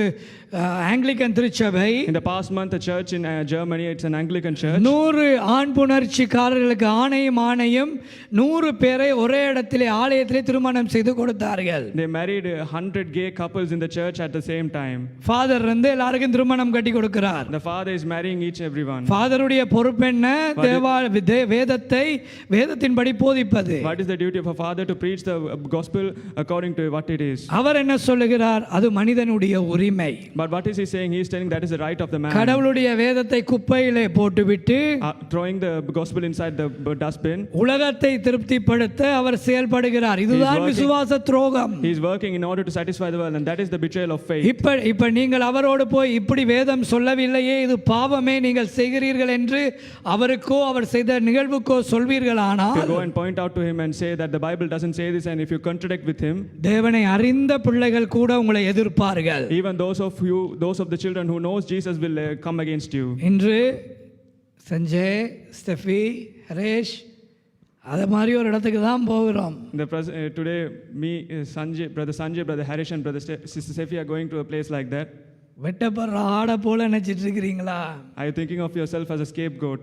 [SPEAKER 4] ஆங்கிலிக்கன் திருச்சபை
[SPEAKER 5] In the past month, a church in Germany, it's an Anglican church.
[SPEAKER 4] 100 ஆண் புணர்ச்சிக்காரர்களுக்கு ஆணையும் 100 பேரை ஒரே இடத்திலே ஆலயத்திலே திருமணம் செய்து கொடுத்தார்கள்.
[SPEAKER 5] They married 100 gay couples in the church at the same time.
[SPEAKER 4] Father எல்லாருக்கும் திருமணம் கட்டி கொடுக்கிறார்.
[SPEAKER 5] The father is marrying everyone.
[SPEAKER 4] ஃபாதருடைய பொறுப்பு என்ன? வேதத்தின்படி போதிப்பது.
[SPEAKER 5] What is the duty of a father? To preach the gospel according to what it is.
[SPEAKER 4] அவர் என்ன சொல்லுகிறார்? அது மனிதனுடைய உரிமை.
[SPEAKER 5] But what is he saying? He is telling that is the right of the man.
[SPEAKER 4] கடவுளுடைய வேதத்தை குப்பையிலே போட்டுவிட்டு
[SPEAKER 5] Throwing the gospel inside the dustbin.
[SPEAKER 4] உலகத்தை திருப்திப்படுத்த அவர் செயல்படுகிறார். இதுதான் விசுவாச துரோகம்.
[SPEAKER 5] He is working in order to satisfy the world, and that is the betrayal of faith.
[SPEAKER 4] இப்ப நீங்கள் அவரோடு போய் இப்படி வேதம் சொல்லவில்லையே, இது பாவமே நீங்கள் செய்கிறீர்கள் என்று அவருக்கோ அவர் செய்த நிகழ்வுக்கோ
[SPEAKER 5] If you
[SPEAKER 4] சொல்வீர்களானால்
[SPEAKER 5] go and point out to him and say that the Bible doesn't say this, and if you contradict with him,
[SPEAKER 4] தேவனை அறிந்த பிள்ளைகள் கூட உங்களை எதிர்ப்பார்கள்.
[SPEAKER 5] even those of the children who knows Jesus will come against you.
[SPEAKER 4] இன்று Sanjay, Steffi, Haresh அது மாதிரி ஒரு இடத்துக்கு தான் போகிறோம்.
[SPEAKER 5] Today, me, brother Sanjay, brother Harish, and sister Sefi are going to a place like that.
[SPEAKER 4] வெட்டப்படுற ஆடை போல நினைச்சிட்டு இருக்கிறீங்களா?
[SPEAKER 5] Are you thinking of yourself as a scapegoat?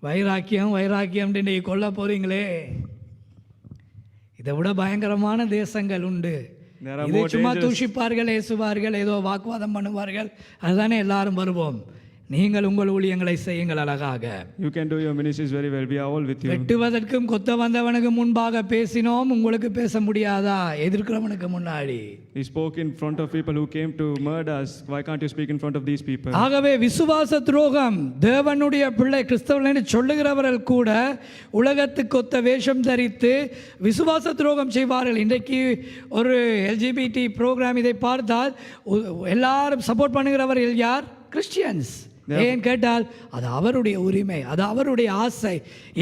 [SPEAKER 4] வைராக்கியம் வைராக்கியம் இன்னைக்கு கொல்ல போறீங்களே. இதை விட பயங்கரமான தேசங்கள் உண்டு.
[SPEAKER 5] There are
[SPEAKER 4] இதை
[SPEAKER 5] more
[SPEAKER 4] சும்மா
[SPEAKER 5] dangerous-
[SPEAKER 4] தூஷிப்பார்கள், ஏசுவார்கள், ஏதோ வாக்குவாதம் பண்ணுவார்கள், அதுதானே எல்லாரும் வருவோம். நீங்கள் உங்கள் ஊழியங்களை செய்யுங்கள் அழகாக.
[SPEAKER 5] You can do your ministries very well. We are all with you.
[SPEAKER 4] வெட்டுவதற்கும் கொத்த வந்தவனுக்கு முன்பாக பேசினோம், உங்களுக்கு பேச முடியாதா? எதிர்க்கிறவனுக்கு முன்னாடி.
[SPEAKER 5] He spoke in front of people who came to murder us. Why can't you speak in front of these people?
[SPEAKER 4] ஆகவே விசுவாச துரோகம், தேவனுடைய பிள்ளை கிறிஸ்தவர்கள் சொல்லுகிறவர்கள் கூட உலகத்துக்கு ஒத்த வேஷம் தரித்து விசுவாச துரோகம் செய்வார்கள். இன்றைக்கு ஒரு எல்ஜிபிடி ப்ரோக்ராம் இதை பார்த்தால் எல்லாரும் சப்போர்ட் பண்ணுகிறவர்கள் யார்? கிறிஸ்டியன்ஸ். ஏன் கேட்டால் அது அவருடைய உரிமை, அது அவருடைய ஆசை.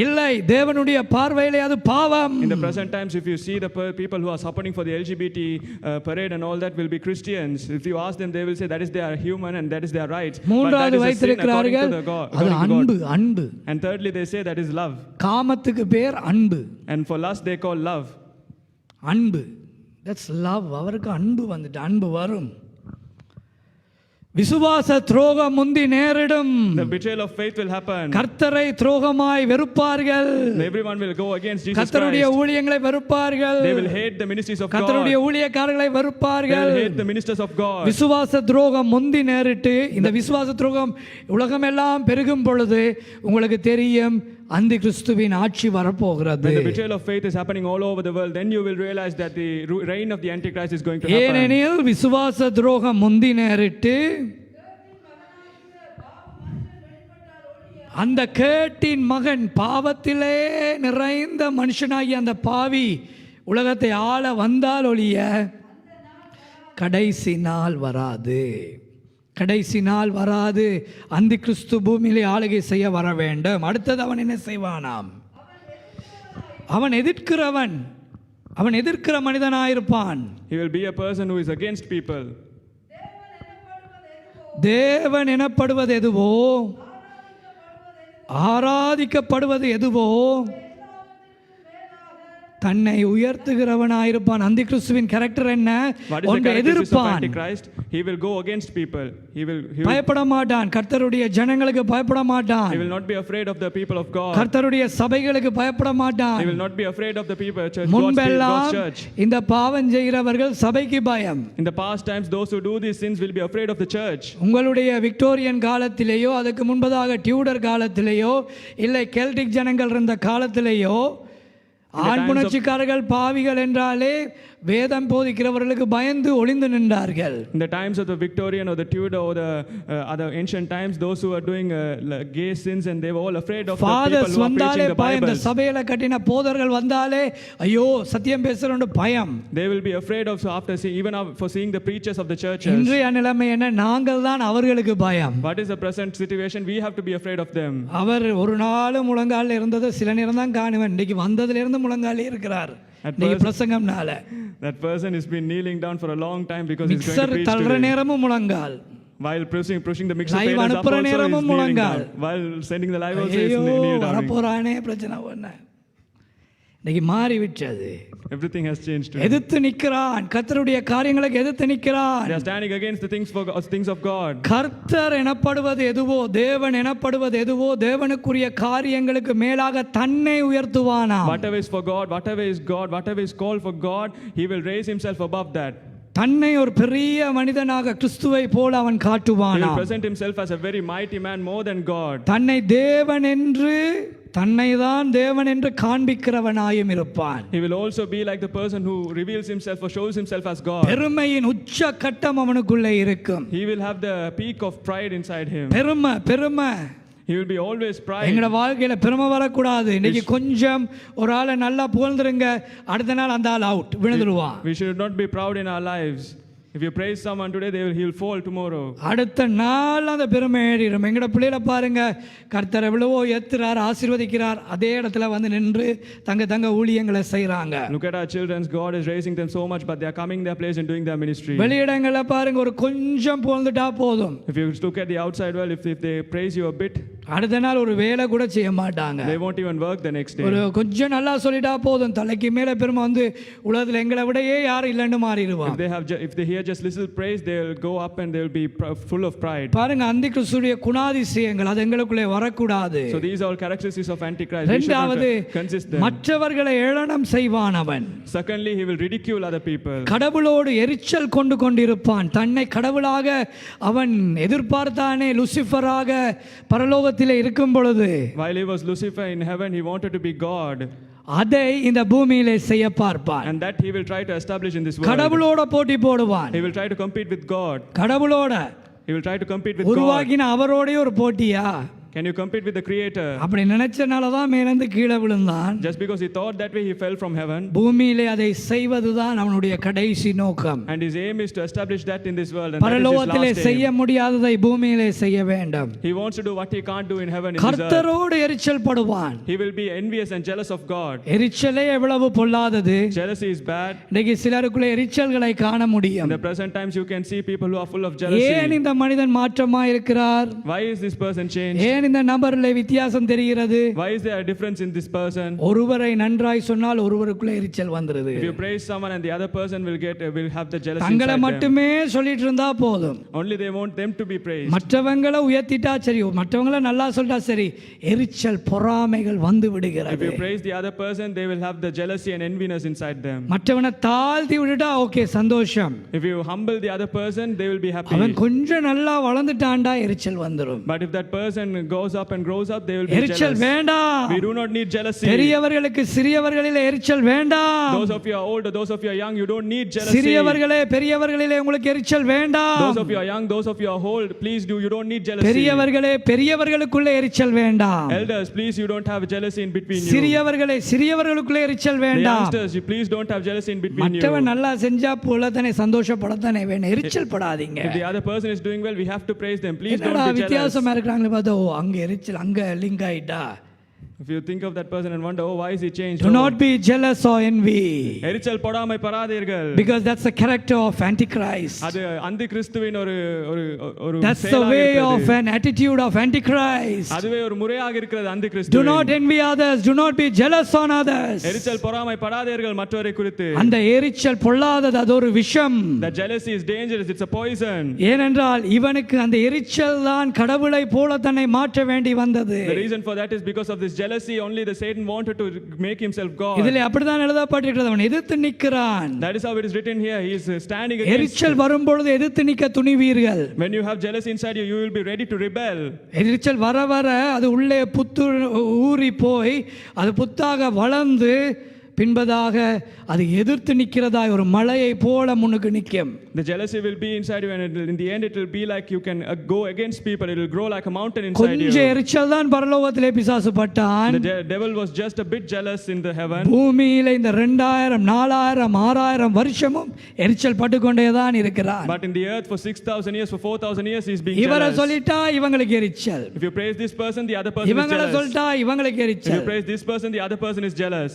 [SPEAKER 4] இல்லை, தேவனுடைய பார்வையிலே அது பாவம்.
[SPEAKER 5] In the present times, if you see the people who are supporting for the LGBT parade and all that will be Christians, if you ask them, they will say that is their human and that is their rights.
[SPEAKER 4] மூன்றாவது வைத்திருக்கிறார்கள் அது அன்பு. அன்பு.
[SPEAKER 5] And thirdly, they say that is love.
[SPEAKER 4] காமத்துக்கு பேர் அன்பு.
[SPEAKER 5] And for lust, they call love.
[SPEAKER 4] அன்பு. That's love. அவருக்கு அன்பு வந்துட்டு அன்பு வரும். விசுவாச துரோகம் முந்தி நேரிடும்.
[SPEAKER 5] The betrayal of faith will happen.
[SPEAKER 4] கர்த்தரை துரோகமாய் வெறுப்பார்கள்.
[SPEAKER 5] Everyone will go against Jesus
[SPEAKER 4] கர்த்தருடைய
[SPEAKER 5] Christ.
[SPEAKER 4] ஊழியங்களை வெறுப்பார்கள்.
[SPEAKER 5] They will hate the ministries of God.
[SPEAKER 4] கர்த்தருடைய ஊழியக்காரர்களை
[SPEAKER 5] They
[SPEAKER 4] வெறுப்பார்கள்.
[SPEAKER 5] will hate the ministers of God.
[SPEAKER 4] விசுவாச துரோகம் முந்தி நேரிட்டு இந்த விசுவாச துரோகம் உலகமெல்லாம் பெருகும் பொழுது உங்களுக்கு தெரியும் அந்தி கிறிஸ்துவின் ஆட்சி வரப்போகிறது.
[SPEAKER 5] When the betrayal of faith is happening all over the world, then you will realize that the reign of the Antichrist is going to happen.
[SPEAKER 4] ஏனெனில் விசுவாச துரோகம் முந்தி நேரிட்டு அந்த கேட்டின் மகன் பாவத்திலே நிறைந்த மனுஷனாகிய அந்த பாவி உலகத்தை ஆள வந்தால் ஒழிய கடைசி நாள் வராது. கடைசி நாள் வராது. அந்தி கிறிஸ்து பூமியிலே ஆளுகை செய்ய வர வேண்டும். அடுத்தது அவன் என்ன செய்வானாம்? அவன் எதிர்க்கிறவன், அவன் எதிர்க்கிற மனிதனாயிருப்பான்.
[SPEAKER 5] He will be a person who is against people.
[SPEAKER 4] தேவன் எனப்படுவது எதுவோ, ஆராதிக்கப்படுவது எதுவோ தன்னை உயர்த்துகிறவனாயிருப்பான். அந்தி கிறிஸ்துவின் கேரக்டர் என்ன? ஒன்றை எதிர்ப்பான்.
[SPEAKER 5] He will go against people. He will
[SPEAKER 4] பயப்பட மாட்டான். கர்த்தருடைய ஜனங்களுக்கு பயப்பட மாட்டான்.
[SPEAKER 5] He will not be afraid of the people of God.
[SPEAKER 4] கர்த்தருடைய சபைகளுக்கு பயப்பட மாட்டான்.
[SPEAKER 5] He will not be afraid of the people church.
[SPEAKER 4] முன்பெல்லாம்
[SPEAKER 5] God's church.
[SPEAKER 4] இந்த பாவம் செய்கிறவர்கள் சபைக்கு பயம்.
[SPEAKER 5] In the past times, those who do these sins will be afraid of the church.
[SPEAKER 4] உங்களுடைய விக்டோரியன் காலத்திலேயோ அதுக்கு முன்பதாக டியூடர் காலத்திலேயோ இல்லை கெல்டிக் ஜனங்கள் இருந்த காலத்திலேயோ ஆண் புணர்ச்சிக்காரர்கள் பாவிகள் என்றாலே வேதம் போதிக்கிறவர்களுக்கு பயந்து ஒளிந்து நின்றார்கள்.
[SPEAKER 5] In the times of the Victorian or the Tudor or the other ancient times, those who are doing gay sins, and they were all afraid of the people who are preaching the Bible.
[SPEAKER 4] சபையில கட்டின போதர்கள் வந்தாலே ஐயோ சத்தியம் பேசுறோம்னு பயம்.
[SPEAKER 5] They will be afraid of after seeing, even for seeing the preachers of the churches.
[SPEAKER 4] இன்றைய நிலைமை என்ன? நாங்கள் தான் அவர்களுக்கு பயம்.
[SPEAKER 5] What is the present situation? We have to be afraid of them.
[SPEAKER 4] அவர் ஒரு நாள் முழங்காலில் இருந்தது சில நேரம் தான் காணுவேன். இன்னைக்கு வந்ததுல இருந்து முழங்காலே இருக்கிறார். இன்னைக்கு பிரசங்கம்னால
[SPEAKER 5] that person has been kneeling down for a long time because he's going to preach
[SPEAKER 4] தள்ளுற
[SPEAKER 5] today.
[SPEAKER 4] நேரமும் முழங்கால்.
[SPEAKER 5] While pushing the mixer
[SPEAKER 4] live
[SPEAKER 5] pedals up also, he's
[SPEAKER 4] நேரமும்
[SPEAKER 5] kneeling
[SPEAKER 4] முழங்கால்.
[SPEAKER 5] down. While sending the live also, he's
[SPEAKER 4] ஐயோ
[SPEAKER 5] kneeling down.
[SPEAKER 4] வரப்போறானே பிரச்சனை ஒண்ணு. இன்னைக்கு மாறி விட்டது.
[SPEAKER 5] Everything has changed today.
[SPEAKER 4] எதிர்த்து நிற்கிறான். கர்த்தருடைய காரியங்களுக்கு எதிர்த்து நிற்கிறான்.
[SPEAKER 5] They are standing against the things of God.
[SPEAKER 4] கர்த்தர் எனப்படுவது எதுவோ, தேவன் எனப்படுவது எதுவோ, தேவனுக்குரிய காரியங்களுக்கு மேலாக தன்னை உயர்த்துவானா.
[SPEAKER 5] Whatever is for God, whatever is God, whatever is called for God, he will raise himself above that.
[SPEAKER 4] தன்னை ஒரு பெரிய மனிதனாக கிறிஸ்துவை போல அவன்
[SPEAKER 5] He
[SPEAKER 4] காட்டுவானா.
[SPEAKER 5] will present himself as a very mighty man, more than God.
[SPEAKER 4] தன்னை தேவன் என்று, தன்னை தான் தேவன் என்று காண்பிக்கிறவனாயும் இருப்பான்.
[SPEAKER 5] He will also be like the person who reveals himself or shows himself as God.
[SPEAKER 4] பெருமையின் உச்ச கட்டம் அவனுக்குள்ளே இருக்கும்.
[SPEAKER 5] He will have the peak of pride inside him.
[SPEAKER 4] பெருமை.
[SPEAKER 5] He will be always pride.
[SPEAKER 4] எங்களோட வாழ்க்கையில பெருமை வரக்கூடாது. இன்னைக்கு கொஞ்சம் ஒரு ஆளை நல்லா புகழ்ந்துருங்க, அடுத்த நாள் அந்த ஆள் out விழுந்துருவான்.
[SPEAKER 5] We should not be proud in our lives. If you praise someone today, he will fall tomorrow.
[SPEAKER 4] அடுத்த நாள் அந்த பெருமை ஏறிடும். எங்கட பிள்ளைகளை பாருங்க, கர்த்தர் எவ்வளவோ ஏத்துறார், ஆசீர்வதிக்கிறார், அதே இடத்துல வந்து நின்று தங்க ஊழியங்களை செய்றாங்க.
[SPEAKER 5] Look at our children. God is raising them so much, but they are coming their place and doing their ministry.
[SPEAKER 4] வெளியிடங்களை பாருங்க, ஒரு கொஞ்சம் புகழ்ந்துட்டா போதும்,
[SPEAKER 5] If you look at the outside world, if they praise you a bit,
[SPEAKER 4] அடுத்த நாள் ஒரு வேலை கூட செய்ய மாட்டாங்க.
[SPEAKER 5] they won't even work the next day.
[SPEAKER 4] ஒரு கொஞ்சம் நல்லா சொல்லிட்டா போதும், தலைக்கு மேல பெருமை வந்து உலகத்துல எங்களை விடையே யாரும் இல்லைன்னு மாறிடுவான்.
[SPEAKER 5] If they hear just little praise, they will go up and they will be full of pride.
[SPEAKER 4] பாருங்க, அந்தி கிறிஸ்துடைய குணாதிசயங்கள் அது எங்களுக்குள்ளே வரக்கூடாது.
[SPEAKER 5] So these are all characteristics of Antichrist. We should not
[SPEAKER 4] இரண்டாவது,
[SPEAKER 5] consist them.
[SPEAKER 4] மற்றவர்களை ஏளனம் செய்வான் அவன்.
[SPEAKER 5] Secondly, he will ridicule other people.
[SPEAKER 4] கடவுளோடு எரிச்சல் கொண்டிருப்பான். தன்னை கடவுளாக அவன் எதிர்பார்த்தானே, லூசிஃபராக பரலோகத்திலே இருக்கும் பொழுது,
[SPEAKER 5] While he was Lucifer in heaven, he wanted to be God.
[SPEAKER 4] அதை இந்த பூமியிலே செய்ய பார்ப்பான்.
[SPEAKER 5] And that he will try to establish in this world.
[SPEAKER 4] கடவுளோட போட்டி போடுவான்.
[SPEAKER 5] He will try to compete with God.
[SPEAKER 4] கடவுளோட
[SPEAKER 5] He will try to compete with God.
[SPEAKER 4] உருவாக்கின அவரோடய ஒரு போட்டியா?
[SPEAKER 5] Can you compete with the Creator?
[SPEAKER 4] அப்படி நினைச்சனால தான் மேலிருந்து கீழே விழுந்தான்.
[SPEAKER 5] Just because he thought that way, he fell from heaven.
[SPEAKER 4] பூமியிலே அதை செய்வதுதான் அவனுடைய கடைசி நோக்கம்.
[SPEAKER 5] And his aim is to establish that in this world. And that is his
[SPEAKER 4] பரலோகத்திலே
[SPEAKER 5] last
[SPEAKER 4] செய்ய
[SPEAKER 5] aim.
[SPEAKER 4] முடியாததை பூமியிலே செய்ய வேண்டும்.
[SPEAKER 5] He wants to do what he can't do in heaven in this earth.
[SPEAKER 4] கர்த்தரோடு எரிச்சல் படுவான்.
[SPEAKER 5] He will be envious and jealous of God.
[SPEAKER 4] எரிச்சலே எவ்வளவு பொல்லாதது.
[SPEAKER 5] Jealousy is bad.
[SPEAKER 4] இன்னைக்கு சிலருக்குள்ள எரிச்சல்களை காண
[SPEAKER 5] In
[SPEAKER 4] முடியும்.
[SPEAKER 5] the present times, you can see people who are full of jealousy.
[SPEAKER 4] ஏன் இந்த மனிதன் மாற்றமா இருக்கிறார்?
[SPEAKER 5] Why is this person changed?
[SPEAKER 4] ஏன் இந்த நபரிலே வித்தியாசம் தெரிகிறது?
[SPEAKER 5] Why is there a difference in this person?
[SPEAKER 4] ஒருவரை நன்றாய் சொன்னால் ஒருவருக்குள்ள எரிச்சல் வந்துருது.
[SPEAKER 5] If you praise someone and the other person will have the jealousy
[SPEAKER 4] தங்களை
[SPEAKER 5] inside them.
[SPEAKER 4] மட்டுமே சொல்லிட்டு இருந்தா போதும்.
[SPEAKER 5] Only they want them to be praised.
[SPEAKER 4] மற்றவங்களை உயர்த்திட்டா சரி, மற்றவங்களை நல்லா சொல்லிட்டா சரி, எரிச்சல் பொறாமைகள் வந்து
[SPEAKER 5] If
[SPEAKER 4] விடுகிறது.
[SPEAKER 5] you praise the other person, they will have the jealousy and enviness inside them.
[SPEAKER 4] மற்றவனை தாழ்த்தி விட்டுட்டா ஓகே, சந்தோஷம்.
[SPEAKER 5] If you humble the other person, they will be happy.
[SPEAKER 4] அவன் கொஞ்சம் நல்லா வளர்ந்துட்டான்டா எரிச்சல் வந்துரும்.
[SPEAKER 5] But if that person goes up and grows up, they will be
[SPEAKER 4] எரிச்சல்
[SPEAKER 5] jealous.
[SPEAKER 4] வேண்டாம்.
[SPEAKER 5] We do not need jealousy.
[SPEAKER 4] பெரியவர்களுக்கு சிறியவர்களிலே எரிச்சல் வேண்டாம்.
[SPEAKER 5] Those of you are old or those of you are young, you don't need jealousy.
[SPEAKER 4] சிறியவர்களே பெரியவர்களிலே உங்களுக்கு எரிச்சல் வேண்டாம்.
[SPEAKER 5] Those of you are young, those of you are old, please you don't need jealousy.
[SPEAKER 4] பெரியவர்களே பெரியவர்களுக்குள்ளே எரிச்சல் வேண்டாம்.
[SPEAKER 5] Elders, please you don't have jealousy in between you.
[SPEAKER 4] சிறியவர்களே சிறியவர்களுக்குள்ளே எரிச்சல்
[SPEAKER 5] The
[SPEAKER 4] வேண்டாம்.
[SPEAKER 5] youngsters, you please don't have jealousy in between you.
[SPEAKER 4] மற்றவன் நல்லா செஞ்சா போலதானே சந்தோஷப்படத்தானே வேணும், எரிச்சல் படாதீங்க.
[SPEAKER 5] If the other person is doing well, we have to praise them. Please don't
[SPEAKER 4] என்னடா
[SPEAKER 5] be jealous.
[SPEAKER 4] வித்தியாசமா இருக்கிறாங்களே பார்த்தா, ஓ அங்க எரிச்சல், அங்க லிங்க் ஆயிட்டா.
[SPEAKER 5] If you think of that person and wonder, oh, why is he changed?
[SPEAKER 4] Do not be jealous or envy,
[SPEAKER 5] எரிச்சல் படாமை பராதீர்கள்.
[SPEAKER 4] because that's the character of Antichrist.
[SPEAKER 5] அது அந்தி கிறிஸ்துவின் ஒரு
[SPEAKER 4] That's the way of an attitude of Antichrist.
[SPEAKER 5] அதுவே ஒரு முறையாக இருக்கிறது அந்தி கிறிஸ்து.
[SPEAKER 4] Do not envy others, do not be jealous on others.
[SPEAKER 5] எரிச்சல் பொறாமை படாதீர்கள் மற்றவரை குறித்து.
[SPEAKER 4] அந்த எரிச்சல் பொல்லாதது, அது ஒரு விஷம்.
[SPEAKER 5] That jealousy is dangerous, it's a poison.
[SPEAKER 4] ஏனென்றால் இவனுக்கு அந்த எரிச்சல் தான் கடவுளை போல தன்னை மாற்ற வேண்டி வந்தது.
[SPEAKER 5] The reason for that is because of this jealousy. Only the Satan wanted to make himself God.
[SPEAKER 4] இதிலே அப்படிதான் எழுதப்பட்டிருக்கிறது, அவன் எதிர்த்து நிற்கிறான்.
[SPEAKER 5] That is how it is written here. He is standing against.
[SPEAKER 4] எரிச்சல் வரும்பொழுது எதிர்த்து நிற்க துணிவீர்கள்.
[SPEAKER 5] When you have jealousy inside you, you will be ready to rebel.
[SPEAKER 4] எரிச்சல் வர வர அது உள்ளே புத்து ஊறி போய் அது புத்தாக வளர்ந்து பின்பதாக அது எதிர்த்து நிற்கிறதா ஒரு மலையை போல முன்னுக்கு நிற்கும்.
[SPEAKER 5] The jealousy will be inside you, and in the end it will be like you can go against people. It will grow like a mountain inside you.
[SPEAKER 4] கொஞ்சம் எரிச்சல் தான் பரலோகத்திலே பிசாசு பட்டான்.
[SPEAKER 5] The devil was just a bit jealous in the heaven.
[SPEAKER 4] பூமியிலே இந்த 2000 4000 6000 வருஷமும் எரிச்சல் பட்டுக்கொண்டே தான் இருக்கிறார்.
[SPEAKER 5] But in the earth for 6000 years, for 4000 years, he is being
[SPEAKER 4] இவரை
[SPEAKER 5] jealous.
[SPEAKER 4] சொல்லிட்டா இவங்களுக்கு எரிச்சல்.
[SPEAKER 5] If you praise this person, the other person is
[SPEAKER 4] இவங்களை
[SPEAKER 5] jealous.
[SPEAKER 4] சொல்லிட்டா இவங்களுக்கு
[SPEAKER 5] If you
[SPEAKER 4] எரிச்சல்.
[SPEAKER 5] praise this person, the other person is jealous.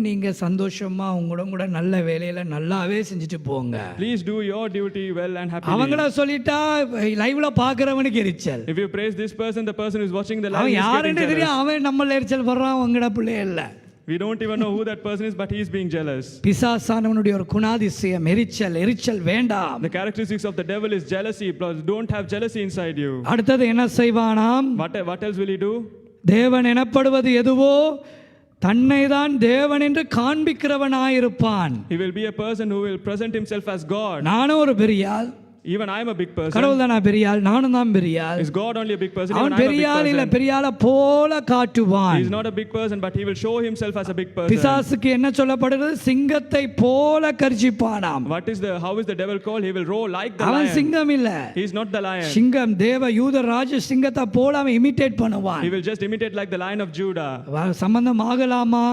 [SPEAKER 4] நீங்க சந்தோஷமா உங்களோட நல்ல வேலையில நல்லாவே செஞ்சுட்டு போங்க.
[SPEAKER 5] Please do your duty well and happily.
[SPEAKER 4] அவங்கள சொல்லிட்டா லைவ்ல பாக்குறவனுக்கு எரிச்சல்.
[SPEAKER 5] If you praise this person, the person who is watching the live
[SPEAKER 4] அவன்
[SPEAKER 5] is getting
[SPEAKER 4] யாருன்னு தெரியும்,
[SPEAKER 5] jealous.
[SPEAKER 4] அவன் நம்மள எரிச்சல் வர்றான், உங்கட பிள்ளை இல்ல.
[SPEAKER 5] We don't even know who that person is, but he is being jealous.
[SPEAKER 4] பிசாசானவனுடைய ஒரு குணாதிசயம் எரிச்சல் வேண்டாம்.
[SPEAKER 5] The characteristics of the devil is jealousy. Don't have jealousy inside you.
[SPEAKER 4] அடுத்தது என்ன செய்வானாம்?
[SPEAKER 5] What else will he do?
[SPEAKER 4] தேவன் எனப்படுவது எதுவோ தன்னை தான் தேவன் என்று காண்பிக்கிறவனாயிருப்பான்.
[SPEAKER 5] He will be a person who will present himself as God.
[SPEAKER 4] நானும் ஒரு பெரிய ஆள்,
[SPEAKER 5] Even I am a big person.
[SPEAKER 4] கடவுள் தான் பெரிய ஆள், நானும் தான் பெரிய ஆள்.
[SPEAKER 5] Is God only a big person? Even
[SPEAKER 4] அவன்
[SPEAKER 5] I am a big
[SPEAKER 4] பெரிய ஆள் இல்ல,
[SPEAKER 5] person.
[SPEAKER 4] பெரிய ஆளை போல காட்டுவான்.
[SPEAKER 5] He is not a big person, but he will show himself as a big person.
[SPEAKER 4] பிசாசுக்கு என்ன சொல்லப்படுகிறது? சிங்கத்தை போல கர்ஜிப்பானாம்.
[SPEAKER 5] How is the devil called? He will roar like the
[SPEAKER 4] அவன்
[SPEAKER 5] lion.
[SPEAKER 4] சிங்கம் இல்ல,
[SPEAKER 5] He is not the lion.
[SPEAKER 4] சிங்கம் தேவ யூத ராஜ சிங்கத்தை போல அவன் இமிட்டேட் பண்ணுவான்.
[SPEAKER 5] He will just imitate like the lion of Judah.
[SPEAKER 4] சம்பந்தம் ஆகலாமா?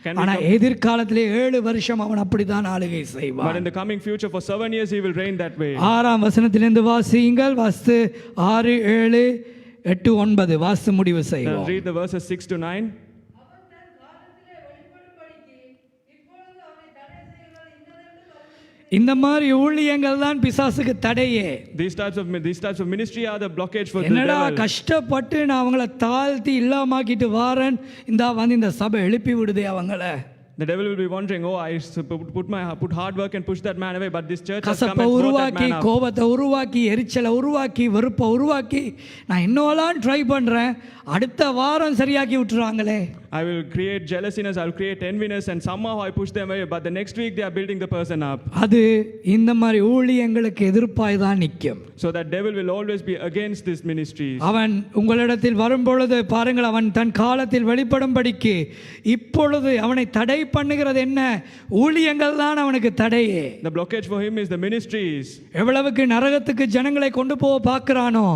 [SPEAKER 5] Can we
[SPEAKER 4] ஆனா எதிர்காலத்திலே 7 வருஷம் அவன் அப்படித்தான் ஆளுகை
[SPEAKER 5] But
[SPEAKER 4] செய்வான்.
[SPEAKER 5] in the coming future, for 7 years, he will reign that way.
[SPEAKER 4] 6ஆம் வசனத்திலிருந்து வாசியுங்கள். வாஸ்து 6, 7, 8, 9 வாஸ்து முடிவு
[SPEAKER 5] Now
[SPEAKER 4] செய்வோம்.
[SPEAKER 5] read the verses 6 to 9.
[SPEAKER 4] இந்த மாதிரி ஊழியங்கள் தான் பிசாசுக்கு தடையே.
[SPEAKER 5] These types of ministry are the blockage for the
[SPEAKER 4] என்னடா
[SPEAKER 5] devil.
[SPEAKER 4] கஷ்டப்பட்டு நான் அவங்கள தாழ்த்தி இல்லாமாக்கிட்டு வாரன், இந்த சபை எழுப்பி விடுதே அவங்கள.
[SPEAKER 5] The devil will be wondering, oh, I put hard work and push that man away, but this church has come
[SPEAKER 4] கசப்பை
[SPEAKER 5] and brought that
[SPEAKER 4] உருவாக்கி,
[SPEAKER 5] man up.
[SPEAKER 4] கோபத்தை உருவாக்கி, எரிச்சலை உருவாக்கி, வெறுப்பை உருவாக்கி, நான் இன்னொல்லாம் ட்ரை பண்றேன், அடுத்த வாரம் சரியாக்கி விட்டுறாங்களே.
[SPEAKER 5] I will create jealousiness, I will create enviness, and somehow I push them away, but the next week they are building the person up.
[SPEAKER 4] அது இந்த மாதிரி ஊழியங்களுக்கு எதிர்ப்பாய் தான் நிற்கும்.
[SPEAKER 5] So that devil will always be against this ministry.
[SPEAKER 4] அவன் உங்களிடத்தில் வரும்பொழுது பாருங்கள், அவன் தன் காலத்தில் வெளிப்படும்படிக்கு இப்பொழுது அவனை தடை பண்ணுகிறது என்ன? ஊழியங்கள் தான் அவனுக்கு தடையே.
[SPEAKER 5] The blockage for him is the ministries.
[SPEAKER 4] எவ்வளவுக்கு நரகத்துக்கு ஜனங்களை கொண்டு போக பார்க்கிறானோ,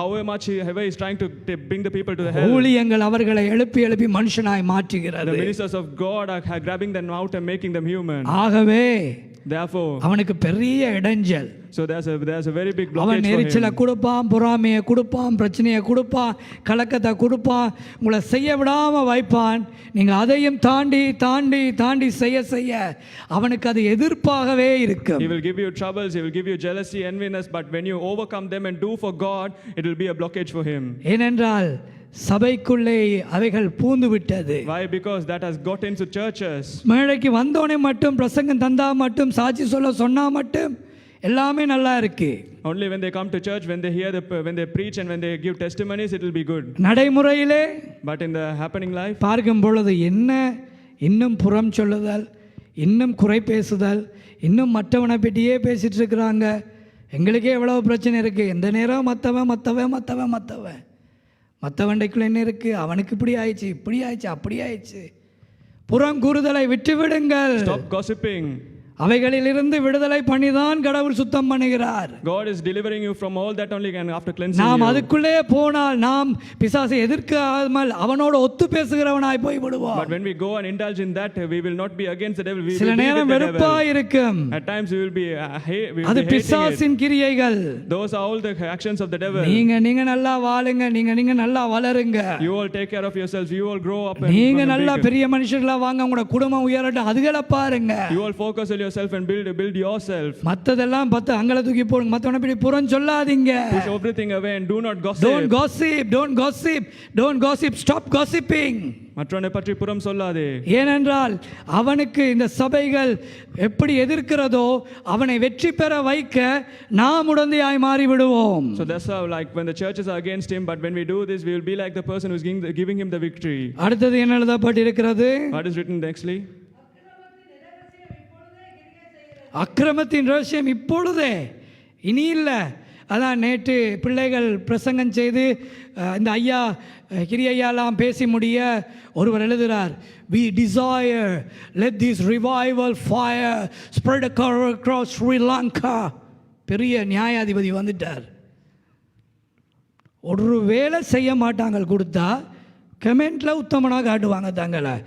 [SPEAKER 5] However much he is trying to bring the people to the hell.
[SPEAKER 4] ஊழியங்கள் அவர்களை எழுப்பி எழுப்பி மனுஷனாய்
[SPEAKER 5] The
[SPEAKER 4] மாற்றுகிறது.
[SPEAKER 5] ministers of God are grabbing them out and making them human.
[SPEAKER 4] ஆகவே
[SPEAKER 5] Therefore,
[SPEAKER 4] அவனுக்கு பெரிய இடைஞ்சல்.
[SPEAKER 5] so there's a very big
[SPEAKER 4] அவன்
[SPEAKER 5] blockage for
[SPEAKER 4] எரிச்சலை
[SPEAKER 5] him.
[SPEAKER 4] கொடுப்பான், பொறாமையை கொடுப்பான், பிரச்சனையை கொடுப்பான், கலக்கத்தை கொடுப்பான், உங்களை செய்ய விடாம வைப்பான். நீங்க அதையும் தாண்டி தாண்டி தாண்டி செய்ய செய்ய அவனுக்கு அது எதிர்ப்பாகவே இருக்கும்.
[SPEAKER 5] He will give you troubles, he will give you jealousy, enviness, but when you overcome them and do for God, it will be a blockage for him.
[SPEAKER 4] ஏனென்றால் சபைக்குள்ளே அவைகள் பூந்து விட்டது.
[SPEAKER 5] Why? Because that has got into churches.
[SPEAKER 4] மேடைக்கு வந்தோடனே மட்டும் பிரசங்கம் தந்தா மட்டும் சாட்சி சொல்ல சொன்னா மட்டும் எல்லாமே நல்லா இருக்கு.
[SPEAKER 5] Only when they come to church, when they preach and when they give testimonies, it will be good.
[SPEAKER 4] நடைமுறையிலே
[SPEAKER 5] But in the happening life,
[SPEAKER 4] பார்க்கும் பொழுது என்ன, இன்னும் புறம் சொல்லுதல், இன்னும் குறை பேசுதல், இன்னும் மற்றவனை பற்றியே பேசிட்டு இருக்கிறாங்க. எங்களுக்கே எவ்வளவு பிரச்சனை இருக்கு. எந்த நேரம் மற்றவண்டைக்குள்ள என்ன இருக்கு, அவனுக்கு இப்படி ஆயிடுச்சு, இப்படி ஆயிடுச்சு, அப்படி ஆயிடுச்சு. புறம் கூறுதலை விட்டு விடுங்கள்.
[SPEAKER 5] stop gossiping.
[SPEAKER 4] அவைகளிலிருந்து விடுதலை பண்ணிதான் கடவுள் சுத்தம் பண்ணுகிறார்.
[SPEAKER 5] God is delivering you from all that only, and after cleansing
[SPEAKER 4] நாம்
[SPEAKER 5] you.
[SPEAKER 4] அதுக்குள்ளே போனால் நாம் பிசாசை எதிர்க்காமல் அவனோட ஒத்து பேசுகிறவனாய் போய் விடுவோம்.
[SPEAKER 5] But when we go and indulge in that, we will not be against the devil, we
[SPEAKER 4] சில
[SPEAKER 5] will be
[SPEAKER 4] நேரம்
[SPEAKER 5] with the
[SPEAKER 4] வெறுப்பா
[SPEAKER 5] devil.
[SPEAKER 4] இருக்கும்.
[SPEAKER 5] At times we will be we will
[SPEAKER 4] அது
[SPEAKER 5] be hating it.
[SPEAKER 4] பிசாசின் கிரியைகள்.
[SPEAKER 5] Those are all the actions of the devil.
[SPEAKER 4] நீங்க நல்லா வாழுங்க, நீங்க நல்லா வளருங்க,
[SPEAKER 5] You all take care of yourselves, you all grow up and
[SPEAKER 4] நீங்க
[SPEAKER 5] become
[SPEAKER 4] நல்லா
[SPEAKER 5] big.
[SPEAKER 4] பெரிய மனுஷர்களா வாங்க, உங்களோட குடும்பம் உயரட்டும், அதுகளை பாருங்க.
[SPEAKER 5] You all focus on yourself and build yourself.
[SPEAKER 4] மத்ததெல்லாம் பத்து அங்கல தூக்கி போடுங்க, மத்தவனை பற்றி புறம் சொல்லாதீங்க.
[SPEAKER 5] Push everything away and do not gossip.
[SPEAKER 4] Don't gossip, stop gossiping.
[SPEAKER 5] மற்றவனை பற்றி புறம் சொல்லாதே.
[SPEAKER 4] ஏனென்றால் அவனுக்கு இந்த சபைகள் எப்படி எதிர்க்கிறதோ அவனை வெற்றி பெற வைக்க நாம் உடந்தையாய் மாறி விடுவோம்.
[SPEAKER 5] So that's how, like, when the churches are against him, but when we do this, we will be like the person who's giving him the victory.
[SPEAKER 4] அடுத்தது என்ன எழுதப்பட்டிருக்கிறது?
[SPEAKER 5] What is written nextly?
[SPEAKER 4] அக்கிரமத்தின் ரகசியம் இப்பொழுதே, இனி இல்லை. அதான் நேற்று பிள்ளைகள் பிரசங்கம் செய்து இந்த ஐயா கிரியையெல்லாம் பேசி முடிய ஒருவர் எழுதுகிறார், we desire let this revival fire spread across Sri Lanka. பெரிய நியாயாதிபதி வந்துட்டார். ஒரு வேலை செய்ய மாட்டாங்க, கொடுத்தா கமெண்ட்ல உத்தமனாக காட்டுவாங்க தங்களை.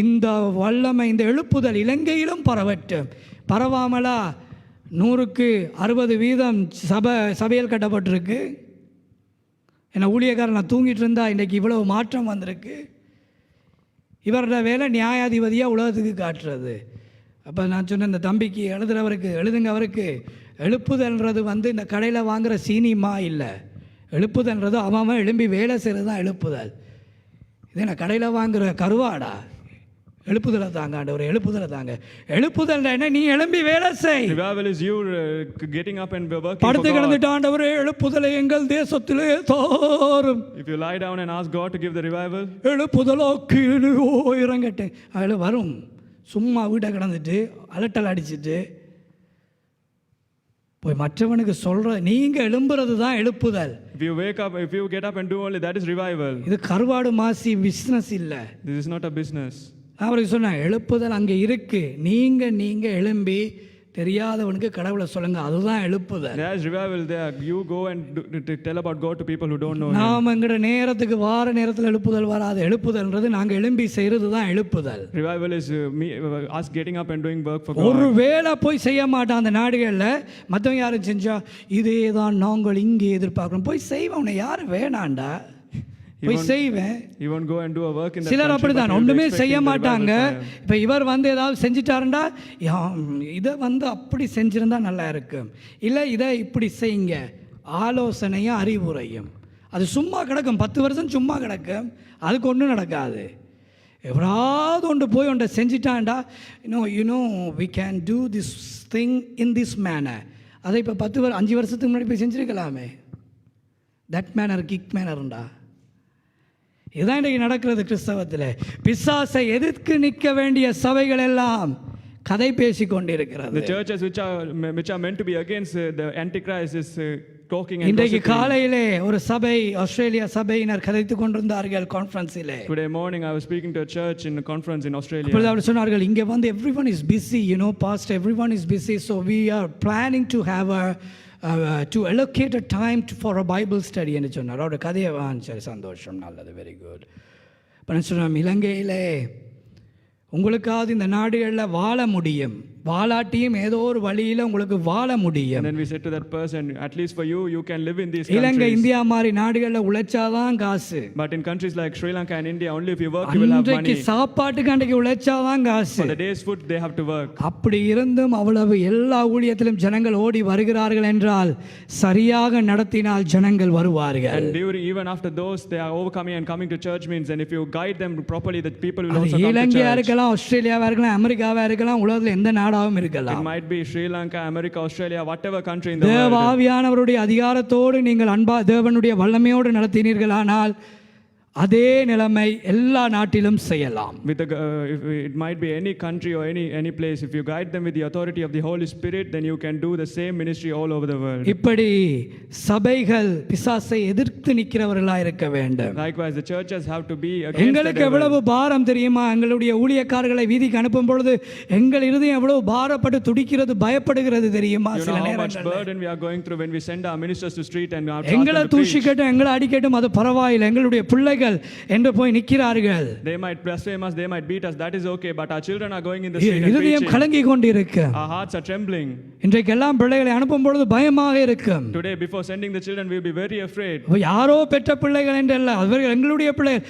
[SPEAKER 4] இந்த வல்லமை, இந்த எழுப்புதல் இலங்கையிலும் பரவட்டும். பரவாமலா 100க்கு 60% சபையில் கட்டப்பட்டிருக்கு. என்ன ஊழியக்காரன் நான் தூங்கிட்டு இருந்தா இன்றைக்கு இவ்வளவு மாற்றம் வந்திருக்கு. இவரோட வேலை நியாயாதிபதியாக உலகத்துக்கு காட்டுறது. அப்போ நான் சொன்ன இந்த தம்பிக்கு எழுதுங்க, அவருக்கு எழுப்புதல்ன்றது இந்த கடையில் வாங்குகிற சீனிமா இல்லை. எழுப்புதல்ன்றது அவன் எழும்பி வேலை செய்கிறது தான் எழுப்புதல். இது நான் கடையில் வாங்குகிற கருவாடா? எழுப்புதலை தாங்க ஆண்டவரே, எழுப்புதலை தாங்க. எழுப்புதல் என்ன? நீ எழும்பி வேலை செய்.
[SPEAKER 5] Revival is you getting up and working for
[SPEAKER 4] படுத்து
[SPEAKER 5] God.
[SPEAKER 4] கிடந்துட்டு ஆண்டவரே எழுப்புதலை எங்கள் தேசத்திலே தாரும்.
[SPEAKER 5] If you lie down and ask God to give the revival,
[SPEAKER 4] எழுப்புதலோ கீழே இறங்கட்டு அதில் வரும். சும்மா வீட்டை கிடந்துட்டு அலட்டல் அடிச்சுட்டு போய் மற்றவனுக்கு சொல்ற, நீங்க எழும்புறது தான் எழுப்புதல்.
[SPEAKER 5] if you get up and do only that is revival.
[SPEAKER 4] இது கருவாடு மாசி பிசினஸ் இல்லை.
[SPEAKER 5] This is not a business.
[SPEAKER 4] அவருக்கு சொன்ன எழுப்புதல் அங்கே இருக்கு. நீங்க எழும்பி தெரியாதவனுக்கு கடவுளை சொல்லுங்க, அதுதான் எழுப்புதல்.
[SPEAKER 5] There's revival there. You go and tell about God to people who don't know Him.
[SPEAKER 4] நாம் எங்கட நேரத்துக்கு வார நேரத்தில் எழுப்புதல் வராது. எழுப்புதல்ன்றது நாங்கள் எழும்பி செய்கிறது தான் எழுப்புதல்.
[SPEAKER 5] Revival is us getting up and doing work for God.
[SPEAKER 4] ஒரு வேளை போய் செய்ய மாட்டான் அந்த நாடுகளில். மற்றவங்க யாரும் செஞ்சா இதே தான் நாங்கள் இங்கே எதிர்பார்க்குறோம். போய் செய்வோம், யாரும் வேணாண்டா, போய் செய்வேன்.
[SPEAKER 5] You won't go and do a work in that
[SPEAKER 4] சிலர்
[SPEAKER 5] country,
[SPEAKER 4] அப்படிதான்
[SPEAKER 5] but
[SPEAKER 4] ஒன்றுமே
[SPEAKER 5] you'll be
[SPEAKER 4] செய்ய
[SPEAKER 5] expecting the
[SPEAKER 4] மாட்டாங்க.
[SPEAKER 5] revival fire.
[SPEAKER 4] இப்போ இவர் வந்து ஏதாவது செஞ்சிட்டாருண்டா, இதை வந்து அப்படி செஞ்சிருந்தா நல்லா இருக்கும், இல்லை இதை இப்படி செய்யுங்க, ஆலோசனையும் அறிவுரையும். அது சும்மா கிடக்கும், 10 வருஷம் சும்மா கிடக்கும், அதுக்கு ஒன்றும் நடக்காது. எவராவது ஒன்று போய் ஒன்றை செஞ்சிட்டான்டா, you know we can do this thing in this manner. அதை இப்போ 5 வருஷத்துக்கு முன்னாடி போய் செஞ்சுருக்கலாமே. தட் மேனர் கிக் மேனர்ண்டா. இதுதான் இன்றைக்கு நடக்கிறது கிறிஸ்தவத்தில். பிசாசை எதிர்த்து நிற்க வேண்டிய சபைகள் எல்லாம் கதை பேசி கொண்டிருக்கிறது.
[SPEAKER 5] The churches which are meant to be against the Antichrist is talking and
[SPEAKER 4] இன்றைக்கு
[SPEAKER 5] gossiping.
[SPEAKER 4] காலையிலே ஒரு சபை, ஆஸ்திரேலியா சபையினர் கதைத்து கொண்டிருந்தார்கள் கான்ஃபரன்ஸிலே.
[SPEAKER 5] Today morning I was speaking to a church in a conference in Australia.
[SPEAKER 4] அப்பொழுது அவர் சொன்னார்கள், இங்கே வந்து everyone is busy, past everyone is busy, so we are planning to have to allocate a time for a Bible study என்று சொன்னார். அவரோட கதையை சரி, சந்தோஷம், நல்லது, வெரி குட். இப்போ சொன்னோம், இலங்கையிலே உங்களுக்காவது இந்த நாடுகளில் வாழ முடியும், வாலாட்டியும் ஏதோ ஒரு வழியில் உங்களுக்கு வாழ முடியும்.
[SPEAKER 5] And then we said to that person, at least for you, you can live in these
[SPEAKER 4] Ilangai,
[SPEAKER 5] countries.
[SPEAKER 4] India மாதிரி நாடுகளில் உழைச்சாதான் காசு.
[SPEAKER 5] But in countries like Sri Lanka and India, only if you work you will have
[SPEAKER 4] அன்றைக்கு
[SPEAKER 5] money.
[SPEAKER 4] சாப்பாட்டுக்கு அன்றைக்கு உழைச்சாதான் காசு.
[SPEAKER 5] For the day's food they have to work.
[SPEAKER 4] அப்படி இருந்தும் அவ்வளவு எல்லா ஊழியத்திலும் ஜனங்கள் ஓடி வருகிறார்கள் என்றால், சரியாக நடத்தினால் ஜனங்கள் வருவார்கள்.
[SPEAKER 5] And even after those, they are overcoming and coming to church means, and if you guide them properly, that people will also come to
[SPEAKER 4] இலங்கையா
[SPEAKER 5] church.
[SPEAKER 4] இருக்கலாம், ஆஸ்திரேலியாவா இருக்கலாம், அமெரிக்காவா இருக்கலாம், உலகத்தில் எந்த நாடாகவும்
[SPEAKER 5] It
[SPEAKER 4] இருக்கலாம்.
[SPEAKER 5] might be Sri Lanka, America, Australia, whatever country in the
[SPEAKER 4] தேவ
[SPEAKER 5] world.
[SPEAKER 4] ஆவியானவருடைய அதிகாரத்தோடு நீங்கள் தேவனுடைய வல்லமையோடு நடத்தினீர்களானால் அதே நிலைமை எல்லா நாட்டிலும் செய்யலாம்.
[SPEAKER 5] With it might be any country or any place. If you guide them with the authority of the Holy Spirit, then you can do the same ministry all over the world.
[SPEAKER 4] இப்படி சபைகள் பிசாசை எதிர்த்து நிற்கிறவர்களாக இருக்க வேண்டும்.
[SPEAKER 5] Likewise, the churches have to be against the
[SPEAKER 4] எங்களுக்கு
[SPEAKER 5] devil.
[SPEAKER 4] எவ்வளவு பாரம் தெரியுமா? எங்களுடைய ஊழியக்காரர்களை வீதிக்கு அனுப்பும் பொழுது எங்கள் இருதயம் எவ்வளவு பாரப்பட்டு துடிக்கிறது, பயப்படுகிறது தெரியுமா?
[SPEAKER 5] You
[SPEAKER 4] சில
[SPEAKER 5] know how much
[SPEAKER 4] நேரங்களில்
[SPEAKER 5] burden we are going through when we send our ministers to street and ask
[SPEAKER 4] எங்களை
[SPEAKER 5] them to preach.
[SPEAKER 4] தூஷிக்கட்டும், எங்களை அடிக்கட்டும், அது பரவாயில்லை, எங்களுடைய பிள்ளைகள் என்று போய் நிற்கிறார்கள்.
[SPEAKER 5] They might blaspheme us, they might beat us, that is okay, but our children are going in the street and
[SPEAKER 4] இருதயம்
[SPEAKER 5] preaching.
[SPEAKER 4] கலங்கி கொண்டிருக்கு.
[SPEAKER 5] Our hearts are trembling.
[SPEAKER 4] இன்றைக்கு எல்லாம் பிள்ளைகளை அனுப்பும் பொழுது பயமாக இருக்கும்.
[SPEAKER 5] Today, before sending the children, we will be very afraid.
[SPEAKER 4] யாரோ பெற்ற பிள்ளைகள் என்று அல்ல, அவர்கள் எங்களுடைய பிள்ளைகள்.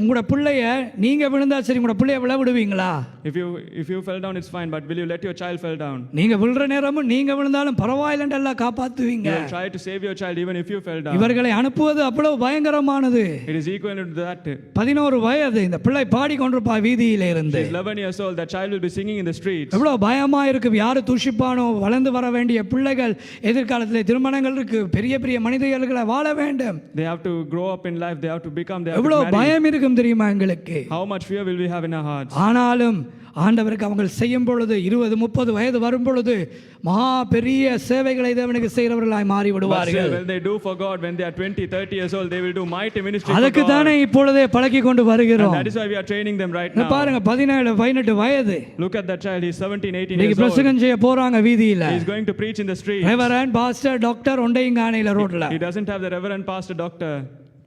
[SPEAKER 4] உங்களோட பிள்ளைய நீங்க விழுந்தா சரி, உங்களோட பிள்ளைய விழ விடுவீங்களா?
[SPEAKER 5] If you fell down, it's fine, but will you let your child fall down?
[SPEAKER 4] நீங்க விழுற நேரமும் நீங்க விழுந்தாலும் பரவாயில்லை என்று எல்லாம் காப்பாத்துவீங்க.
[SPEAKER 5] You will try to save your child even if you fell down.
[SPEAKER 4] இவர்களை அனுப்புவது அவ்வளவு பயங்கரமானது.
[SPEAKER 5] It is equal to that.
[SPEAKER 4] 11 வயது இந்த பிள்ளை பாடிக்கொண்டிருப்பா வீதியில இருந்து.
[SPEAKER 5] She is 11 years old. That child will be singing in the streets.
[SPEAKER 4] எவ்வளவு பயமா இருக்கும். யாரு தூஷிப்பானோ? வளர்ந்து வர வேண்டிய பிள்ளைகள், எதிர்காலத்தில் திருமணங்கள் இருக்கு, பெரிய பெரிய மனிதர்களை வாழ வேண்டும்.
[SPEAKER 5] They have to grow up in life. They have to become. They have to
[SPEAKER 4] எவ்வளவு
[SPEAKER 5] marry.
[SPEAKER 4] பயம் இருக்கும் தெரியுமா எங்களுக்கு?
[SPEAKER 5] How much fear will we have in our hearts?
[SPEAKER 4] ஆனாலும் ஆண்டவருக்கு அவங்க செய்யும் பொழுது 20-30 வயது வரும் பொழுது மகா பெரிய சேவைகளை தேவனுக்கு செய்கிறவர்களாய் மாறி விடுவார்கள்.
[SPEAKER 5] When they do for God, when they are 20-30 years old, they will do mighty ministry for
[SPEAKER 4] அதுக்கு
[SPEAKER 5] God.
[SPEAKER 4] தானே இப்பொழுதே பழக்கி கொண்டு வருகிறோம்.
[SPEAKER 5] And that is why we are training them right now.
[SPEAKER 4] பாருங்க, 17-18 வயது.
[SPEAKER 5] Look at that child. He is 17-18
[SPEAKER 4] இன்னைக்கு
[SPEAKER 5] years old.
[SPEAKER 4] பிரசங்கம் செய்ய போறாங்க வீதியில.
[SPEAKER 5] He is going to preach in the streets.
[SPEAKER 4] Reverend, pastor, doctor ஒண்டையும் காணையில ரோட்ல.
[SPEAKER 5] He doesn't have the reverend, pastor, doctor.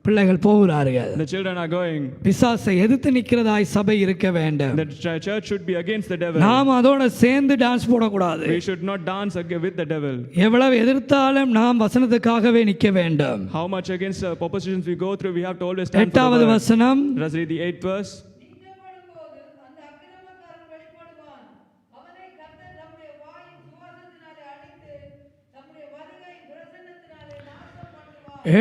[SPEAKER 4] பிள்ளைகள் போகிறார்கள்.
[SPEAKER 5] The children are going.
[SPEAKER 4] பிசாசை எதிர்த்து நிற்கிறதாய் சபை இருக்க வேண்டும்.
[SPEAKER 5] The church should be against the devil.
[SPEAKER 4] நாம் அதோட சேர்ந்து டான்ஸ் போடக்கூடாது.
[SPEAKER 5] We should not dance with the devil.
[SPEAKER 4] எவ்வளவு எதிர்த்தாலும் நாம் வசனத்துக்காகவே நிற்க வேண்டும்.
[SPEAKER 5] How much against propositions we go through, we have to always stand for the
[SPEAKER 4] 8வது
[SPEAKER 5] word.
[SPEAKER 4] வசனம்.
[SPEAKER 5] Let us read the 8th verse.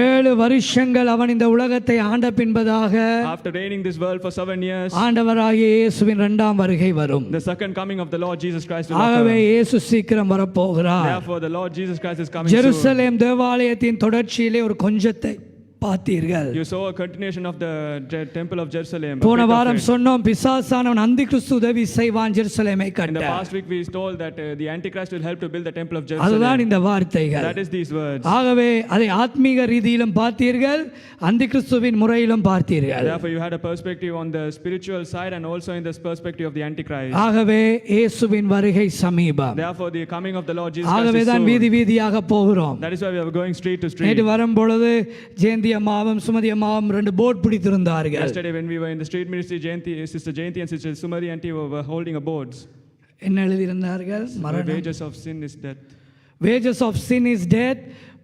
[SPEAKER 4] ஏழு வருஷங்கள் அவன் இந்த உலகத்தை ஆண்ட பின்பதாக
[SPEAKER 5] After reigning this world for 7 years,
[SPEAKER 4] ஆண்டவராகிய இயேசுவின் இரண்டாம் வருகை வரும்.
[SPEAKER 5] the second coming of the Lord Jesus Christ will
[SPEAKER 4] ஆகவே
[SPEAKER 5] occur.
[SPEAKER 4] இயேசு சீக்கிரம் வரப்போகிறார்.
[SPEAKER 5] Therefore, the Lord Jesus Christ is coming soon.
[SPEAKER 4] Jerusalem தேவாலயத்தின் தொடர்ச்சியிலே ஒரு கொஞ்சத்தை பார்த்தீர்கள்.
[SPEAKER 5] You saw a continuation of the temple of Jerusalem.
[SPEAKER 4] போன வாரம் சொன்னோம் பிசாசானவன் அந்தி கிறிஸ்து உதவி செய்வான் ஜெருசலேமை
[SPEAKER 5] In the
[SPEAKER 4] கட்ட.
[SPEAKER 5] past week we told that the Antichrist will help to build the temple of
[SPEAKER 4] அதுதான்
[SPEAKER 5] Jerusalem.
[SPEAKER 4] இந்த வார்த்தைகள்.
[SPEAKER 5] That is these words.
[SPEAKER 4] ஆகவே அதை ஆத்மீக ரீதியிலும் பார்த்தீர்கள், அந்தி கிறிஸ்துவின் முறையிலும் பார்த்தீர்கள்.
[SPEAKER 5] Therefore you had a perspective on the spiritual side and also in the perspective of the Antichrist.
[SPEAKER 4] ஆகவே இயேசுவின் வருகை சமீபம்.
[SPEAKER 5] Therefore the coming of the Lord Jesus Christ
[SPEAKER 4] ஆகவே
[SPEAKER 5] is
[SPEAKER 4] தான்
[SPEAKER 5] soon.
[SPEAKER 4] வீதி வீதியாக போகிறோம்.
[SPEAKER 5] That is why we are going street to street.
[SPEAKER 4] நேற்று வரும் பொழுது ஜெயந்தி அம்மாவும் சுமதி அம்மாவும் 2 board பிடித்திருந்தார்கள்.
[SPEAKER 5] Yesterday when we were in the street ministry, Sister Jayanti and Sister Sumari auntie were holding a boards.
[SPEAKER 4] என்ன எழுதியிருந்தார்கள்?
[SPEAKER 5] The
[SPEAKER 4] மரணம்.
[SPEAKER 5] wages of sin is death.
[SPEAKER 4] Wages of sin is death,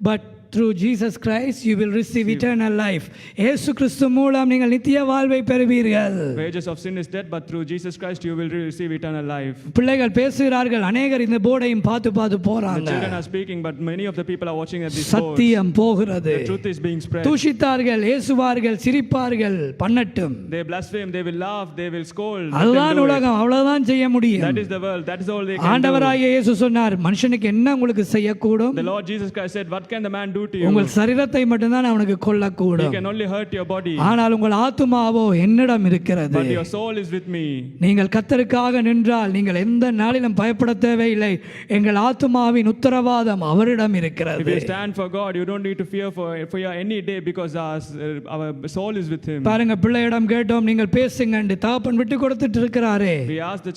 [SPEAKER 4] but through Jesus Christ you will receive eternal life. இயேசு கிறிஸ்து மூலம் நீங்கள் நித்திய வாழ்வை பெறுவீர்கள்.
[SPEAKER 5] Wages of sin is death, but through Jesus Christ you will receive eternal life.
[SPEAKER 4] பிள்ளைகள் பேசுகிறார்கள், அநேகர் இந்த போர்டையும் பார்த்து
[SPEAKER 5] The
[SPEAKER 4] போறாங்க.
[SPEAKER 5] children are speaking, but many of the people are watching at these boards.
[SPEAKER 4] சத்தியம் போகிறது.
[SPEAKER 5] The truth is being spread.
[SPEAKER 4] தூஷித்தார்கள், ஏசுவார்கள், சிரிப்பார்கள், பண்ணட்டும்.
[SPEAKER 5] They blaspheme, they will laugh, they will scold. Let them
[SPEAKER 4] அதுதான்
[SPEAKER 5] do it.
[SPEAKER 4] உலகம், அவ்வளவுதான் செய்ய முடியும்.
[SPEAKER 5] That is the world, that is all they can do.
[SPEAKER 4] ஆண்டவராகிய இயேசு சொன்னார், மனுஷனுக்கு என்ன உங்களுக்கு செய்யக்கூடும்?
[SPEAKER 5] The Lord Jesus Christ said, what can the man do to you?
[SPEAKER 4] உங்கள் சரீரத்தை மட்டும்தான் அவனுக்கு
[SPEAKER 5] He
[SPEAKER 4] கொல்லக்கூடும்.
[SPEAKER 5] can only hurt your body,
[SPEAKER 4] ஆனால் உங்கள் ஆத்துமாவோ என்னிடம் இருக்கிறது.
[SPEAKER 5] but your soul is with me.
[SPEAKER 4] நீங்கள் கர்த்தருக்காக நின்றால் நீங்கள் எந்த நாளிலும் பயப்பட தேவையில்லை. எங்கள் ஆத்துமாவின் உத்தரவாதம் அவரிடம்
[SPEAKER 5] If
[SPEAKER 4] இருக்கிறது.
[SPEAKER 5] you stand for God, you don't need to fear for your any day because our soul is with Him.
[SPEAKER 4] பாருங்க, பிள்ளையிடம் கேட்டோம், நீங்கள் பேசுங்கன்னு. தகப்பன் விட்டு கொடுத்துட்டு இருக்கிறாரே.
[SPEAKER 5] We asked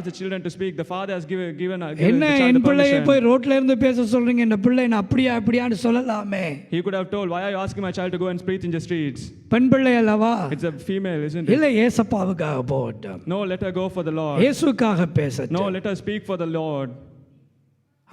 [SPEAKER 5] the children to speak. The father has given
[SPEAKER 4] என்ன
[SPEAKER 5] the child
[SPEAKER 4] என்
[SPEAKER 5] the
[SPEAKER 4] பிள்ளையை
[SPEAKER 5] permission.
[SPEAKER 4] போய் ரோட்ல இருந்து பேச சொல்றீங்க? இந்த பிள்ளை நான் அப்படியா அப்படியான்னு சொல்லலாமே.
[SPEAKER 5] He could have told, why are you asking my child to go and preach in the streets?
[SPEAKER 4] பெண் பிள்ளை அல்லவா?
[SPEAKER 5] It's a female, isn't it?
[SPEAKER 4] இல்லை, ஏசப்பாவுக்காக போகட்டும்.
[SPEAKER 5] No, let her go for the Lord.
[SPEAKER 4] இயேசுக்காக பேசட்டும்.
[SPEAKER 5] No, let her speak for the Lord.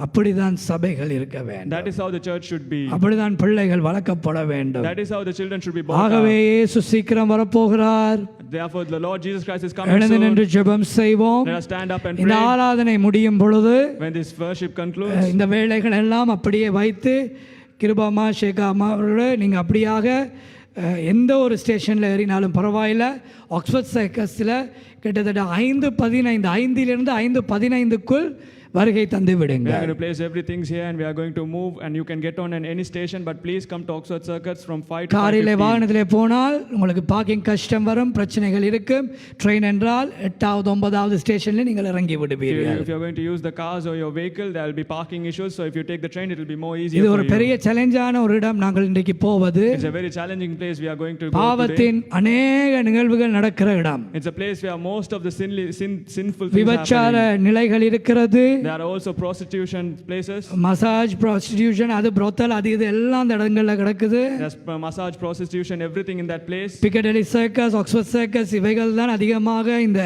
[SPEAKER 4] அப்படிதான் சபைகள் இருக்க வேண்டும்.
[SPEAKER 5] That is how the church should be.
[SPEAKER 4] அப்படிதான் பிள்ளைகள் வளர்க்கப்பட வேண்டும்.
[SPEAKER 5] That is how the children should be brought
[SPEAKER 4] ஆகவே
[SPEAKER 5] up.
[SPEAKER 4] இயேசு சீக்கிரம் வரப்போகிறார்.
[SPEAKER 5] Therefore, the Lord Jesus Christ is coming
[SPEAKER 4] எழுந்து
[SPEAKER 5] soon.
[SPEAKER 4] நின்று ஜெபம் செய்வோம்.
[SPEAKER 5] Let us stand up and
[SPEAKER 4] இந்த
[SPEAKER 5] pray.
[SPEAKER 4] ஆராதனை முடியும் பொழுது
[SPEAKER 5] When this worship concludes,
[SPEAKER 4] இந்த வேலைகள் எல்லாம் அப்படியே வைத்து கிருபாமா ஷேகாமா அவர்களோட நீங்கள் அப்படியாக எந்த ஒரு ஸ்டேஷனில் ஏறினாலும் பரவாயில்ல. ஆக்ஸ்போர்ட் சர்க்கஸில் கிட்டத்தட்ட 5:15 5லிருந்து 5:15க்குள் வருகை தந்து விடுங்க.
[SPEAKER 5] we are going to place everything here and we are going to move and you can get on in any station, but please come to Oxford Circuits from 5 to 5:15.
[SPEAKER 4] காரிலே வாகனத்திலே போனால் உங்களுக்கு பார்க்கிங் கஷ்டம் வரும், பிரச்சனைகள் இருக்கும். ட்ரெயின் என்றால் 8வது 9வது ஸ்டேஷனில் நீங்கள் இறங்கி விடுவீர்கள்.
[SPEAKER 5] If you are going to use the cars or your vehicle, there will be parking issues, so if you take the train it will be more easier
[SPEAKER 4] இது
[SPEAKER 5] for
[SPEAKER 4] ஒரு
[SPEAKER 5] you.
[SPEAKER 4] பெரிய சேலஞ்சான ஒரு இடம். நாங்கள் இன்றைக்கு போவது
[SPEAKER 5] It's a very challenging place we are going to go today.
[SPEAKER 4] பாவத்தின் அநேக நிகழ்வுகள் நடக்கிற இடம்.
[SPEAKER 5] It's a place where most of the sinful things
[SPEAKER 4] விபச்சார
[SPEAKER 5] happen.
[SPEAKER 4] நிலைகள் இருக்கிறது.
[SPEAKER 5] There are also prostitution places.
[SPEAKER 4] Massage prostitution, அது brothel, அது இது எல்லாம் அந்த இடங்கள்ல கிடக்குது.
[SPEAKER 5] There's massage, prostitution, everything in that place.
[SPEAKER 4] Piccadilly circus, Oxford circus, இவைகள் தான் அதிகமாக இந்த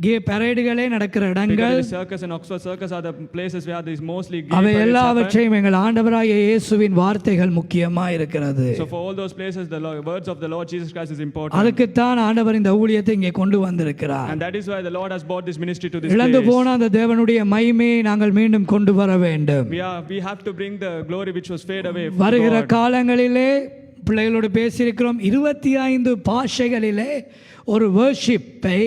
[SPEAKER 4] கே பரேடுகளே நடக்கிற இடங்கள்.
[SPEAKER 5] Piccadilly Circus and Oxford Circus are the places where there is mostly gay
[SPEAKER 4] அவை
[SPEAKER 5] parades happen.
[SPEAKER 4] எல்லாவற்றையும் எங்கள் ஆண்டவராகிய இயேசுவின் வார்த்தைகள் முக்கியமா இருக்கிறது.
[SPEAKER 5] So for all those places the words of the Lord Jesus Christ is important.
[SPEAKER 4] அதுக்குத்தான் ஆண்டவர் இந்த ஊழியத்தை இங்கே கொண்டு வந்திருக்கிறார்.
[SPEAKER 5] And that is why the Lord has brought this ministry to this
[SPEAKER 4] இழந்து
[SPEAKER 5] place.
[SPEAKER 4] போன அந்த தேவனுடைய மகிமையை நாங்கள் மீண்டும் கொண்டு வர வேண்டும்.
[SPEAKER 5] We have to bring the glory which was fade away from
[SPEAKER 4] வருகிற
[SPEAKER 5] God.
[SPEAKER 4] காலங்களிலே பிள்ளைகளோடு பேசியிருக்கிறோம். 25 பாஷைகளிலே ஒரு வர்ஷிப்பை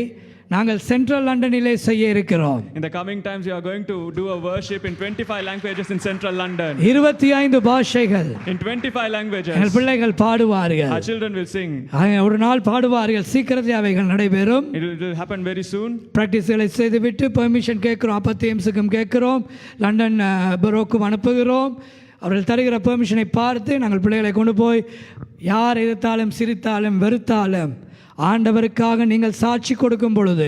[SPEAKER 4] நாங்கள் சென்ட்ரல் லண்டனிலே செய்ய இருக்கிறோம்.
[SPEAKER 5] In the coming times we are going to do a worship in 25 languages in central London.
[SPEAKER 4] 25 பாஷைகள்.
[SPEAKER 5] In 25 languages.
[SPEAKER 4] எங்கள் பிள்ளைகள் பாடுவார்கள்.
[SPEAKER 5] Our children will sing.
[SPEAKER 4] ஒரு நாள் பாடுவார்கள். சீக்கிரத்தில் அவைகள் நடைபெறும்.
[SPEAKER 5] It will happen very soon.
[SPEAKER 4] பிராக்டிஸ்களை செய்துவிட்டு பெர்மிஷன் கேட்கிறோம், அப்பத்தியம்ஸுக்கும் கேட்கிறோம், லண்டன் பரோக்கும் அனுப்புகிறோம். அவர்கள் தருகிற பெர்மிஷனை பார்த்து நாங்கள் பிள்ளைகளை கொண்டு போய் யார் எதிர்த்தாலும் சிரித்தாலும் வெறுத்தாலும் ஆண்டவருக்காக நீங்கள் சாட்சி கொடுக்கும் பொழுது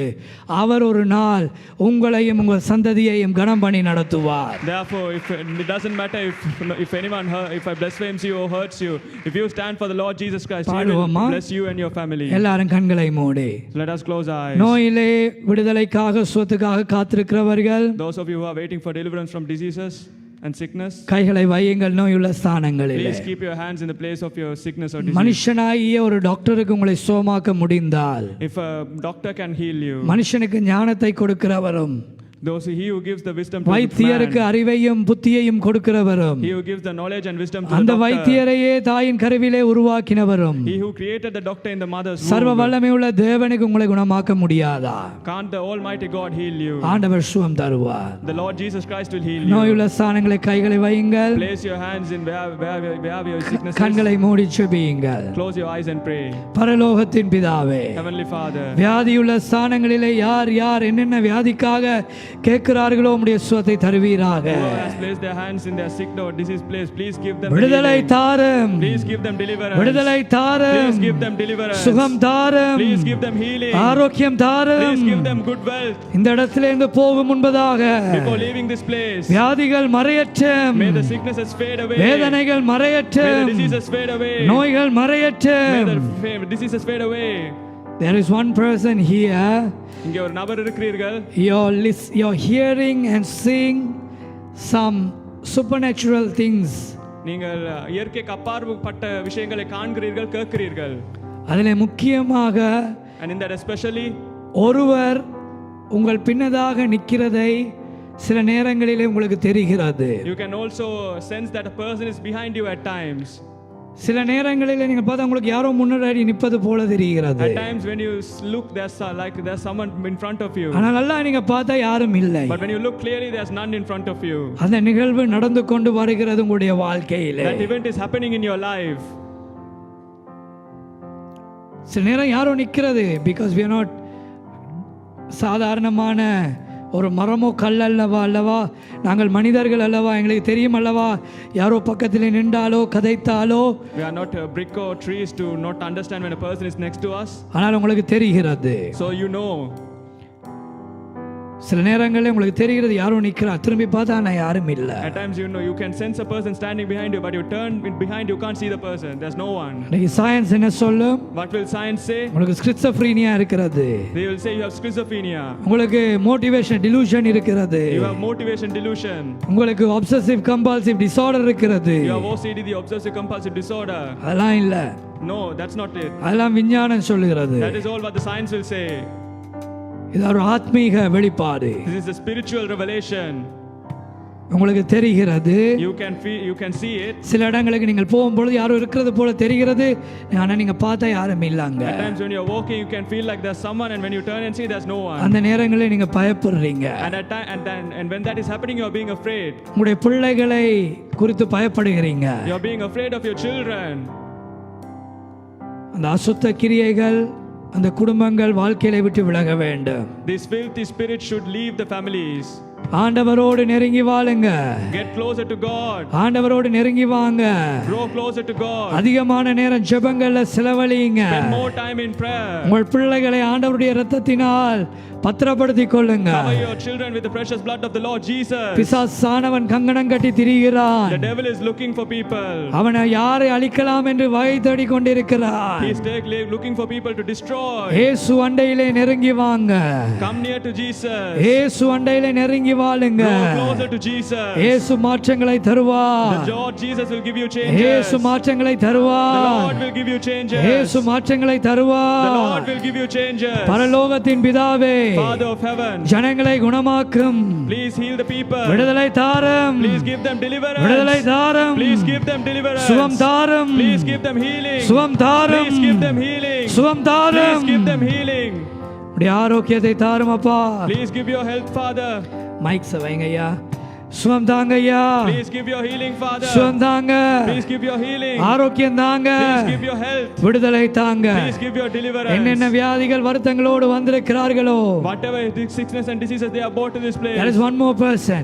[SPEAKER 4] அவர் ஒரு நாள் உங்களையும் உங்கள் சந்ததியையும் கனம் பண்ணி நடத்துவார்.
[SPEAKER 5] Therefore, it doesn't matter if anyone if I blasphemes you or hurts you, if you stand for the Lord Jesus Christ, He will bless you and your family.
[SPEAKER 4] எல்லாரும் கண்களை மூடி.
[SPEAKER 5] Let us close our eyes.
[SPEAKER 4] நோயிலே விடுதலைக்காக சுகத்துக்காக காத்திருக்கிறவர்கள்,
[SPEAKER 5] Those of you who are waiting for deliverance from diseases and sickness,
[SPEAKER 4] கைகளை வையுங்கள் நோயுள்ள ஸ்தானங்களில்.
[SPEAKER 5] please keep your hands in the place of your sickness or disease.
[SPEAKER 4] மனுஷனாகிய ஒரு டாக்டருக்கு உங்களை சுகமாக்க முடிந்தால்,
[SPEAKER 5] If a doctor can heal you,
[SPEAKER 4] மனுஷனுக்கு ஞானத்தை கொடுக்கிறவரும்
[SPEAKER 5] Those he who gives the wisdom to the
[SPEAKER 4] வைத்தியருக்கு
[SPEAKER 5] man,
[SPEAKER 4] அறிவையும் புத்தியையும் கொடுக்கிறவரும்,
[SPEAKER 5] he who gives the knowledge and wisdom to
[SPEAKER 4] அந்த
[SPEAKER 5] the doctor,
[SPEAKER 4] வைத்தியரையே தாயின் கருவிலே உருவாக்கினவரும்,
[SPEAKER 5] he who created the doctor in the mother's
[SPEAKER 4] சர்வ
[SPEAKER 5] womb.
[SPEAKER 4] வல்லமையுள்ள தேவனுக்கு உங்களை குணமாக்க முடியாதா?
[SPEAKER 5] Can't the Almighty God heal you?
[SPEAKER 4] ஆண்டவர் சுகம் தருவார்.
[SPEAKER 5] The Lord Jesus Christ will heal you.
[SPEAKER 4] நோயுள்ள ஸ்தானங்களை கைகளை வையுங்கள்,
[SPEAKER 5] Place your hands in where your sickness is.
[SPEAKER 4] கண்களை மூடி செபியுங்கள்.
[SPEAKER 5] Close your eyes and pray.
[SPEAKER 4] பரலோகத்தின் பிதாவே,
[SPEAKER 5] Heavenly Father,
[SPEAKER 4] வியாதியுள்ள ஸ்தானங்களிலே யார் யார் என்னென்ன வியாதிக்காக கேட்கிறார்களோ உம்முடைய சுகத்தை தருவீராக.
[SPEAKER 5] who has placed their hands in their sick or disease place, please give them
[SPEAKER 4] விடுதலை
[SPEAKER 5] healing.
[SPEAKER 4] தாரும்,
[SPEAKER 5] Please give them deliverance.
[SPEAKER 4] விடுதலை தாரும்,
[SPEAKER 5] Please give them deliverance.
[SPEAKER 4] சுகம் தாரும்,
[SPEAKER 5] Please give them healing.
[SPEAKER 4] ஆரோக்கியம் தாரும்.
[SPEAKER 5] Please give them good wealth.
[SPEAKER 4] இந்த இடத்திலிருந்து போகும் முன்பதாக
[SPEAKER 5] Before leaving this place,
[SPEAKER 4] வியாதிகள் மறையற்றும்,
[SPEAKER 5] may the sicknesses fade away.
[SPEAKER 4] வேதனைகள்
[SPEAKER 5] May the
[SPEAKER 4] மறையற்றும்,
[SPEAKER 5] diseases fade away.
[SPEAKER 4] நோய்கள்
[SPEAKER 5] May
[SPEAKER 4] மறையற்றும்.
[SPEAKER 5] the diseases fade away.
[SPEAKER 4] There is one person here,
[SPEAKER 5] இங்கே ஒரு நபர் இருக்கிறீர்கள்.
[SPEAKER 4] you're hearing and seeing some supernatural things.
[SPEAKER 5] நீங்கள் இயற்கைக்கு அப்பாற்பட்ட விஷயங்களை காண்கிறீர்கள், கேட்கிறீர்கள்.
[SPEAKER 4] அதிலே முக்கியமாக
[SPEAKER 5] And in that especially,
[SPEAKER 4] ஒருவர் உங்கள் பின்னதாக நிற்கிறதை சில நேரங்களிலே உங்களுக்கு தெரிகிறது.
[SPEAKER 5] you can also sense that a person is behind you at times.
[SPEAKER 4] சில நேரங்களிலே நீங்கள் பார்த்தா உங்களுக்கு யாரோ முன்னாடி நிற்பது போல தெரிகிறது.
[SPEAKER 5] At times when you look, there's someone in front of you.
[SPEAKER 4] ஆனால் நல்லா நீங்க பார்த்தா யாரும் இல்லை.
[SPEAKER 5] But when you look clearly, there's none in front of you.
[SPEAKER 4] அந்த நிகழ்வு நடந்து கொண்டு வருகிறது உங்களுடைய வாழ்க்கையிலே.
[SPEAKER 5] That event is happening in your life.
[SPEAKER 4] சில நேரம் யாரோ நிற்கிறது, because we are not சாதாரணமான ஒரு மரமோ கல் அல்லவா, நாங்கள் மனிதர்கள் அல்லவா, எங்களுக்கு தெரியும் அல்லவா, யாரோ பக்கத்தில் நின்றாலோ கதைத்தாலோ.
[SPEAKER 5] We are not brick or trees to not understand when a person is next to us.
[SPEAKER 4] ஆனால் உங்களுக்கு தெரிகிறது.
[SPEAKER 5] So you know.
[SPEAKER 4] சில நேரங்களில் உங்களுக்கு தெரிகிறது யாரோ நிற்கிறா, திரும்பி பார்த்தா நான் யாரும் இல்லை.
[SPEAKER 5] At times you know, you can sense a person standing behind you, but you turn behind, you can't see the person. There's no one.
[SPEAKER 4] இன்னைக்கு சயின்ஸ் என்ன சொல்லும்?
[SPEAKER 5] What will science say?
[SPEAKER 4] உங்களுக்கு ஸ்கிட்சோஃப்ரீனியா இருக்கிறது,
[SPEAKER 5] They will say you have schizophrenia.
[SPEAKER 4] உங்களுக்கு motivation delusion இருக்கிறது,
[SPEAKER 5] You have motivation delusion.
[SPEAKER 4] உங்களுக்கு obsessive compulsive disorder இருக்கிறது.
[SPEAKER 5] You have OCD, the obsessive compulsive disorder.
[SPEAKER 4] அதெல்லாம் இல்லை,
[SPEAKER 5] No, that's not it.
[SPEAKER 4] அதெல்லாம் விஞ்ஞானம் சொல்லுகிறது.
[SPEAKER 5] That is all what the science will say.
[SPEAKER 4] இது ஒரு ஆத்மீக வெளிப்பாடு.
[SPEAKER 5] This is a spiritual revelation.
[SPEAKER 4] உங்களுக்கு தெரிகிறது.
[SPEAKER 5] You can feel, you can see it.
[SPEAKER 4] சில இடங்களுக்கு நீங்கள் போகும்பொழுது யாரோ இருக்கிறது போல தெரிகிறது, ஆனா நீங்க பார்த்தா யாரும் இல்லங்க.
[SPEAKER 5] At times when you're walking, you can feel like there's someone, and when you turn and see, there's no one.
[SPEAKER 4] அந்த நேரங்களில் நீங்க பயப்படுறீங்க.
[SPEAKER 5] And when that is happening, you're being afraid.
[SPEAKER 4] உங்களுடைய பிள்ளைகளை குறித்து பயப்படுகிறீங்க.
[SPEAKER 5] You're being afraid of your children.
[SPEAKER 4] அந்த அசுத்த கிரியைகள் அந்த குடும்பங்கள் வாழ்க்கையை விட்டு விலக வேண்டும்.
[SPEAKER 5] This filthy spirit should leave the families.
[SPEAKER 4] ஆண்டவரோடு நெருங்கி வாழுங்க.
[SPEAKER 5] Get closer to God.
[SPEAKER 4] ஆண்டவரோடு நெருங்கி வாங்க.
[SPEAKER 5] Grow closer to God.
[SPEAKER 4] அதிகமான நேரம் ஜெபங்கள்ல செலவழியுங்க.
[SPEAKER 5] Spend more time in prayer.
[SPEAKER 4] உங்கள் பிள்ளைகளை ஆண்டவருடைய இரத்தத்தினால் பத்திரப்படுத்திக் கொள்ளுங்க.
[SPEAKER 5] Cover your children with the precious blood of the Lord Jesus.
[SPEAKER 4] பிசாசானவன் கங்கணம் கட்டி திரிகிறான்.
[SPEAKER 5] The devil is looking for people.
[SPEAKER 4] அவனை யாரை அழிக்கலாம் என்று வகை தேடிக் கொண்டிருக்கிறான்.
[SPEAKER 5] He is looking for people to destroy.
[SPEAKER 4] இயேசு அண்டையிலே நெருங்கி வாங்க.
[SPEAKER 5] Come near to Jesus.
[SPEAKER 4] இயேசு அண்டையிலே நெருங்கி வாழுங்க.
[SPEAKER 5] Grow closer to Jesus.
[SPEAKER 4] இயேசு மாற்றங்களை தருவார்.
[SPEAKER 5] The Lord Jesus will give you changes.
[SPEAKER 4] இயேசு மாற்றங்களை தருவார்.
[SPEAKER 5] The Lord will give you changes.
[SPEAKER 4] இயேசு மாற்றங்களை
[SPEAKER 5] The
[SPEAKER 4] தருவார்.
[SPEAKER 5] Lord will give you changes.
[SPEAKER 4] பரலோகத்தின் பிதாவே,
[SPEAKER 5] Father of heaven,
[SPEAKER 4] ஜனங்களை குணமாக்கும்.
[SPEAKER 5] please heal the people.
[SPEAKER 4] விடுதலை தாரும்.
[SPEAKER 5] Please give them deliverance.
[SPEAKER 4] விடுதலை தாரும்.
[SPEAKER 5] Please give them deliverance.
[SPEAKER 4] சுகம் தாரும்.
[SPEAKER 5] Please give them healing.
[SPEAKER 4] சுகம் தாரும்.
[SPEAKER 5] Please give them healing.
[SPEAKER 4] சுகம் தாரும்.
[SPEAKER 5] Please give them healing.
[SPEAKER 4] உடைய ஆரோக்கியத்தை தாரும் அப்பா.
[SPEAKER 5] Please give your health, Father.
[SPEAKER 4] Mike வைங்க ஐயா. சுகம் தாங்க ஐயா.
[SPEAKER 5] Please give your healing, Father.
[SPEAKER 4] சுகம் தாங்க.
[SPEAKER 5] Please give your healing.
[SPEAKER 4] ஆரோக்கியம் தாங்க.
[SPEAKER 5] Please give your health.
[SPEAKER 4] விடுதலை தாங்க.
[SPEAKER 5] Please give your deliverance.
[SPEAKER 4] என்னென்ன வியாதிகள் வருத்தங்களோடு வந்திருக்கிறார்களோ,
[SPEAKER 5] Whatever sickness and diseases they are brought to this place.
[SPEAKER 4] there is one more person.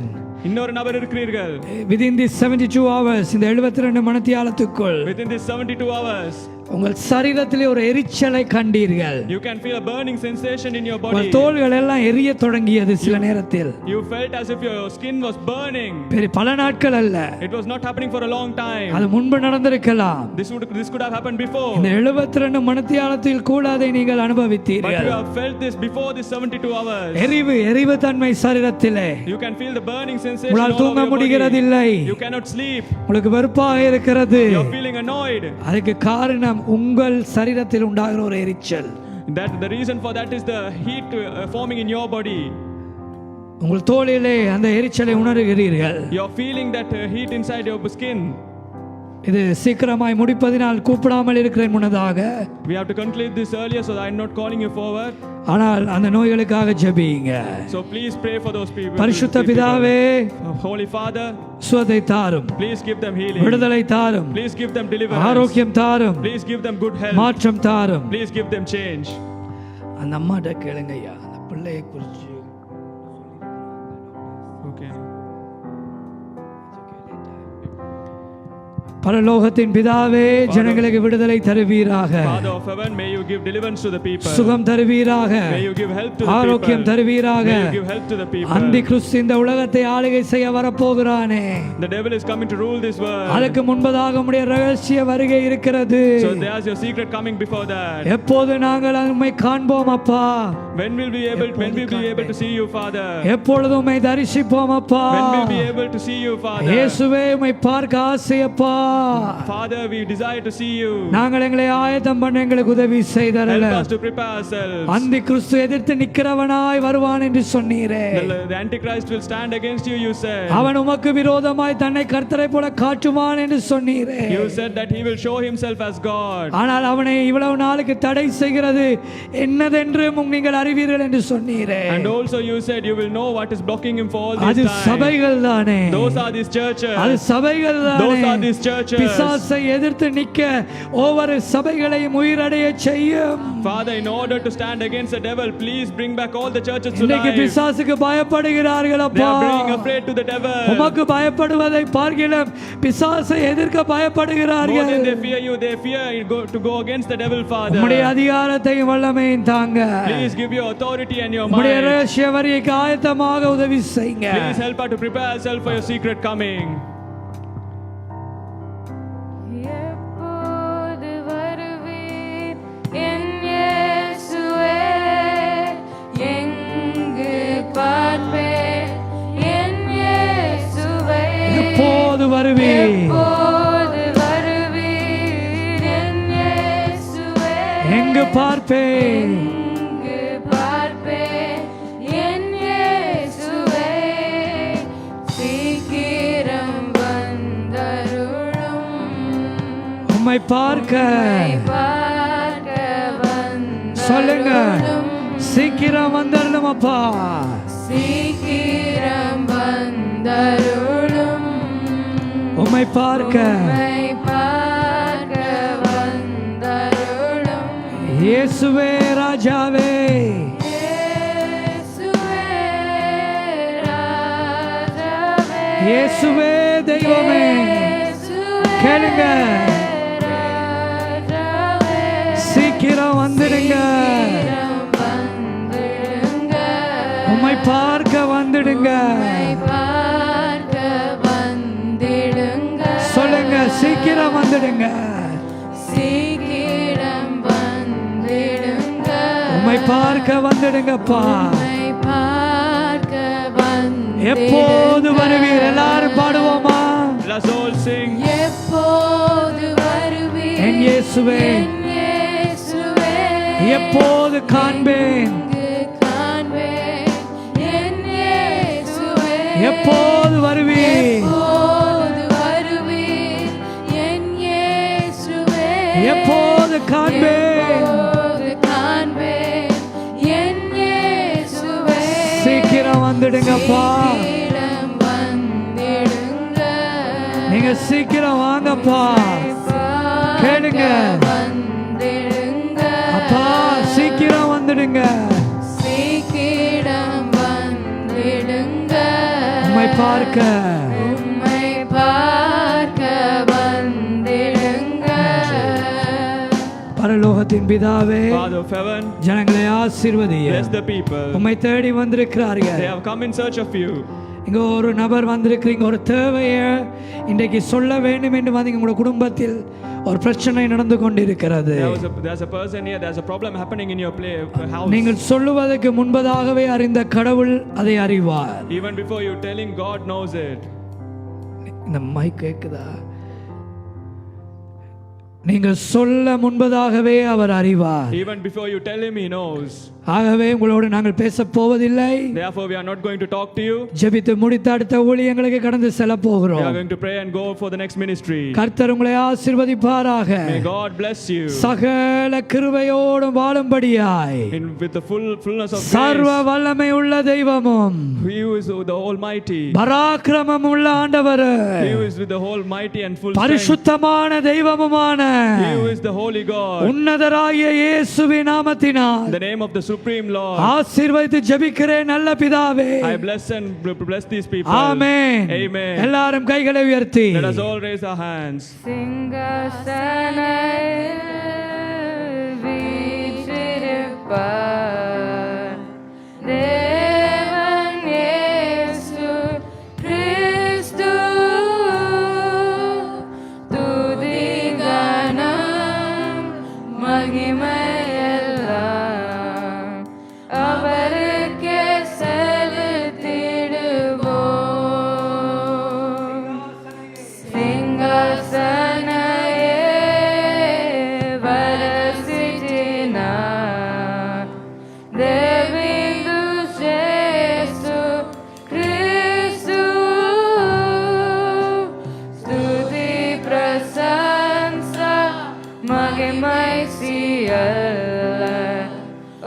[SPEAKER 5] இன்னொரு நபர் இருக்கிறீர்கள்.
[SPEAKER 4] Within this 72 hours, இந்த 72 மணித்தியாலத்துக்குள்
[SPEAKER 5] Within this 72 hours,
[SPEAKER 4] உங்கள் சரீரத்திலே ஒரு எரிச்சலை கண்டீர்கள்.
[SPEAKER 5] you can feel a burning sensation in your
[SPEAKER 4] உங்கள்
[SPEAKER 5] body.
[SPEAKER 4] தோள்கள் எல்லாம் எரிய தொடங்கியது சில நேரத்தில்.
[SPEAKER 5] You felt as if your skin was burning.
[SPEAKER 4] பல நாட்கள் அல்ல,
[SPEAKER 5] It was not happening for a long time.
[SPEAKER 4] அது முன்பு நடந்திருக்கலாம்.
[SPEAKER 5] This could have happened before.
[SPEAKER 4] இந்த 72 மணித்தியாலத்தில் கூட அதை நீங்கள்
[SPEAKER 5] But you
[SPEAKER 4] அனுபவித்தீர்கள்.
[SPEAKER 5] have felt this before this 72 hours.
[SPEAKER 4] எரிவு தன்மை சரீரத்திலே.
[SPEAKER 5] You can feel the burning sensation all
[SPEAKER 4] உங்களால்
[SPEAKER 5] over
[SPEAKER 4] தூங்க
[SPEAKER 5] your body.
[SPEAKER 4] முடிகிறதில்லை.
[SPEAKER 5] You cannot sleep.
[SPEAKER 4] உங்களுக்கு வெறுப்பாக இருக்கிறது.
[SPEAKER 5] You are feeling annoyed.
[SPEAKER 4] அதுக்கு காரணம் உங்கள் சரீரத்தில் உண்டாகிற ஒரு எரிச்சல்.
[SPEAKER 5] That the reason for that is the heat forming in your body.
[SPEAKER 4] உங்கள் தோளிலே அந்த எரிச்சலை உணர்கிறீர்கள்.
[SPEAKER 5] You're feeling that heat inside your skin.
[SPEAKER 4] இது சீக்கிரமாய் முடிப்பதினால் கூப்பிடாமல் இருக்கிறேன் முன்னதாக.
[SPEAKER 5] We have to conclude this earlier, so I'm not calling you forward.
[SPEAKER 4] ஆனால் அந்த நோய்களுக்காக ஜெபியுங்க.
[SPEAKER 5] So please pray for those people.
[SPEAKER 4] பரிசுத்த பிதாவே,
[SPEAKER 5] Holy Father,
[SPEAKER 4] சுகத்தை தாரும்,
[SPEAKER 5] please give them healing.
[SPEAKER 4] விடுதலை தாரும்,
[SPEAKER 5] Please give them deliverance.
[SPEAKER 4] ஆரோக்கியம் தாரும்,
[SPEAKER 5] Please give them good health.
[SPEAKER 4] மாற்றம் தாரும்.
[SPEAKER 5] Please give them change.
[SPEAKER 4] அந்த அம்மாட்ட கேளுங்க ஐயா, அந்த பிள்ளையை குறித்து.
[SPEAKER 5] Okay.
[SPEAKER 4] பரலோகத்தின் பிதாவே, ஜனங்களுக்கு விடுதலை தருவீராக,
[SPEAKER 5] Father of heaven, may you give deliverance to the people.
[SPEAKER 4] சுகம் தருவீராக,
[SPEAKER 5] May you give help to the
[SPEAKER 4] ஆரோக்கியம்
[SPEAKER 5] people.
[SPEAKER 4] தருவீராக.
[SPEAKER 5] May you give help to the people.
[SPEAKER 4] அந்தி கிறிஸ்து இந்த உலகத்தை ஆளுகை செய்ய வரப்போகிறானே,
[SPEAKER 5] The devil is coming to rule this world.
[SPEAKER 4] அதுக்கு முன்பதாக உம்முடைய ரகசிய வருகை இருக்கிறது.
[SPEAKER 5] So there's your secret coming before that.
[SPEAKER 4] எப்போது நாங்கள் உம்மை காண்போம் அப்பா?
[SPEAKER 5] When will we be able to see you, Father?
[SPEAKER 4] எப்பொழுது உம்மை தரிசிப்போம் அப்பா?
[SPEAKER 5] When will we be able to see you, Father?
[SPEAKER 4] இயேசுவே, உம்மை பார்க்க ஆசையப்பா.
[SPEAKER 5] Father, we desire to see you.
[SPEAKER 4] நாங்கள் எங்களை ஆயத்தம் பண்ண எங்களுக்கு உதவி செய்தரல.
[SPEAKER 5] Help us to prepare ourselves.
[SPEAKER 4] அந்தி கிறிஸ்து எதிர்த்து நிக்கிறவனாய் வருவான் என்று சொன்னீரே.
[SPEAKER 5] The Antichrist will stand against you, you said.
[SPEAKER 4] அவன் உமக்கு விரோதமாய் தன்னை கர்த்தரை போல காட்டுவான் என்று சொன்னீரே.
[SPEAKER 5] You said that he will show himself as God.
[SPEAKER 4] ஆனால் அவனை இவ்வளவு நாளுக்கு தடை செய்கிறது என்னதென்று நீங்கள் அறிவீர்கள் என்று சொன்னீரே.
[SPEAKER 5] And also you said you will know what is blocking him for all this
[SPEAKER 4] அது
[SPEAKER 5] time.
[SPEAKER 4] சபைகள் தானே.
[SPEAKER 5] Those are these churches.
[SPEAKER 4] அது சபைகள் தானே.
[SPEAKER 5] Those are these churches.
[SPEAKER 4] பிசாசை எதிர்த்து நிற்க ஒவ்வொரு சபைகளையும் உயிரடைய செய்யும்.
[SPEAKER 5] Father, in order to stand against the devil, please bring back all the churches to
[SPEAKER 4] இன்னைக்கு
[SPEAKER 5] life.
[SPEAKER 4] பிசாசுக்கு பயப்படுகிறார்கள்
[SPEAKER 5] They
[SPEAKER 4] அப்பா.
[SPEAKER 5] are being afraid to the devil.
[SPEAKER 4] உமக்கு பயப்படுவதை பார்க்கிலும் பிசாசை எதிர்க்க
[SPEAKER 5] More
[SPEAKER 4] பயப்படுகிறார்கள்.
[SPEAKER 5] than they fear you, they fear to go against the devil, Father.
[SPEAKER 4] உம்முடைய அதிகாரத்தையும் வல்லமையும் தாங்க.
[SPEAKER 5] Please give your authority and your
[SPEAKER 4] உம்முடைய
[SPEAKER 5] might.
[SPEAKER 4] ரகசிய வருகைக்கு ஆயத்தமாக உதவி செய்யுங்க.
[SPEAKER 5] Please help us to prepare ourselves for your secret coming.
[SPEAKER 3] எப்போது வருவீர் என் இயேசுவே, எங்கு பார்ப்பேன் என் இயேசுவை,
[SPEAKER 4] எப்போது வருவீர்?
[SPEAKER 3] எப்போது வருவீர் என் இயேசுவே,
[SPEAKER 4] எங்கு பார்ப்பேன்?
[SPEAKER 3] எங்கு பார்ப்பேன் என் இயேசுவை, சீக்கிரம் வந்தருளும்,
[SPEAKER 4] உம்மை பார்க்க
[SPEAKER 3] பார்க்க
[SPEAKER 4] சொல்லுங்க.
[SPEAKER 3] வந்தருளும்,
[SPEAKER 4] சீக்கிரம் வந்துடணும் அப்பா.
[SPEAKER 3] சீக்கிரம் வந்தருளும்,
[SPEAKER 4] உம்மை பார்க்க
[SPEAKER 3] உம்மை பார்க்க வந்தருளும்,
[SPEAKER 4] இயேசுவே ராஜாவே.
[SPEAKER 3] இயேசுவே ராஜாவே,
[SPEAKER 4] இயேசுவே தெய்வமே.
[SPEAKER 3] இயேசுவே
[SPEAKER 4] கேளுங்க.
[SPEAKER 3] ராஜாவே,
[SPEAKER 4] சீக்கிரம் வந்துடுங்க.
[SPEAKER 3] சீக்கிரம் வந்திடுங்க,
[SPEAKER 4] உம்மை பார்க்க வந்துடுங்க.
[SPEAKER 3] உம்மை பார்க்க வந்திடுங்க,
[SPEAKER 4] சொல்லுங்க, சீக்கிரம் வந்துடுங்க.
[SPEAKER 3] சீக்கிரம் வந்திடுங்க,
[SPEAKER 4] உம்மை பார்க்க வந்துடுங்கப்பா.
[SPEAKER 3] உம்மை பார்க்க வந்திடுங்க,
[SPEAKER 4] எப்போது வருவீர்? எல்லாரும் பாடுவோமா?
[SPEAKER 5] Let's all sing.
[SPEAKER 3] எப்போது வருவீர்
[SPEAKER 4] என் இயேசுவே,
[SPEAKER 3] என் இயேசுவே,
[SPEAKER 4] எப்போது காண்பேன்?
[SPEAKER 3] எங்கு காண்பேன் என் இயேசுவே,
[SPEAKER 4] எப்போது வருவீர்?
[SPEAKER 3] எப்போது வருவீர் என் இயேசுவே,
[SPEAKER 4] எப்போது காண்பேன்?
[SPEAKER 3] எப்போது காண்பேன் என் இயேசுவே,
[SPEAKER 4] சீக்கிரம் வந்துடுங்கப்பா.
[SPEAKER 3] சீக்கிரம் வந்திடுங்க,
[SPEAKER 4] நீங்க சீக்கிரம் வாங்கப்பா. கேளுங்க.
[SPEAKER 3] வந்திடுங்க,
[SPEAKER 4] அப்பா சீக்கிரம் வந்துடுங்க.
[SPEAKER 3] சீக்கிரம் வந்திடுங்க,
[SPEAKER 4] உம்மை பார்க்க
[SPEAKER 3] உம்மை பார்க்க வந்திடுங்க,
[SPEAKER 4] பரலோகத்தின் பிதாவே,
[SPEAKER 5] Father of heaven,
[SPEAKER 4] ஜனங்களை ஆசீர்வதிய
[SPEAKER 5] bless the people.
[SPEAKER 4] உம்மை தேடி வந்திருக்கிறார்கள்.
[SPEAKER 5] They have come in search of you.
[SPEAKER 4] இங்க ஒரு நபர் வந்திருக்கிறீங்க, ஒரு தேவையை இன்றைக்கு சொல்ல வேண்டும் என்று வந்து உங்களோட குடும்பத்தில் ஒரு பிரச்சனை நடந்து கொண்டிருக்கிறது.
[SPEAKER 5] There's a person here, there's a problem happening in your house.
[SPEAKER 4] நீங்கள் சொல்லுவதற்கு முன்பதாகவே அறிந்த கடவுள் அதை அறிவார்.
[SPEAKER 5] Even before you telling, God knows it.
[SPEAKER 4] இந்த மைக் கேக்குதா? நீங்கள் சொல்ல முன்பதாகவே அவர் அறிவார்.
[SPEAKER 5] Even before you tell him, he knows.
[SPEAKER 4] ஆகவே உங்களோடு நாங்கள் பேசப் போவதில்லை.
[SPEAKER 5] Therefore, we are not going to talk to you.
[SPEAKER 4] ஜெபித்து முடித்த அடுத்த ஊழியங்களுக்கு கடந்து செல்ல
[SPEAKER 5] We
[SPEAKER 4] போகிறோம்.
[SPEAKER 5] are going to pray and go for the next ministry.
[SPEAKER 4] கர்த்தர் உங்களை ஆசீர்வதிப்பாராக.
[SPEAKER 5] May God bless you.
[SPEAKER 4] சகல கிருபையோடு வாழும்படியாய்
[SPEAKER 5] With the fullness of
[SPEAKER 4] சர்வ
[SPEAKER 5] grace.
[SPEAKER 4] வல்லமை உள்ள தெய்வமும்
[SPEAKER 5] He who is the Almighty.
[SPEAKER 4] பராக்கிரமம் உள்ள ஆண்டவர்
[SPEAKER 5] He who is with the Almighty and full strength.
[SPEAKER 4] பரிசுத்தமான தெய்வமுமான
[SPEAKER 5] He who is the Holy God.
[SPEAKER 4] உன்னதராகிய இயேசுவின் நாமத்தினால்
[SPEAKER 5] The name of the Supreme Lord.
[SPEAKER 4] ஆசீர்வதித்து ஜெபிக்கிறேன் நல்ல பிதாவே.
[SPEAKER 5] I bless and bless these people.
[SPEAKER 4] Amen.
[SPEAKER 5] Amen.
[SPEAKER 4] எல்லாரும் கைகளை உயர்த்தி
[SPEAKER 5] Let us all raise our hands.
[SPEAKER 3] சிங்காசனையில் வீற்றிருப்பார் தேவன் இயேசு கிறிஸ்து. துதி கனம் மகிமையெல்லாம் அவருக்கே செலுத்திடுவோம். சிங்காசனையே வரசிட்டினார் தேவிந்து இயேசு கிறிஸ்து. ஸ்துதி பிரசன்சா மகிமை சியல்ல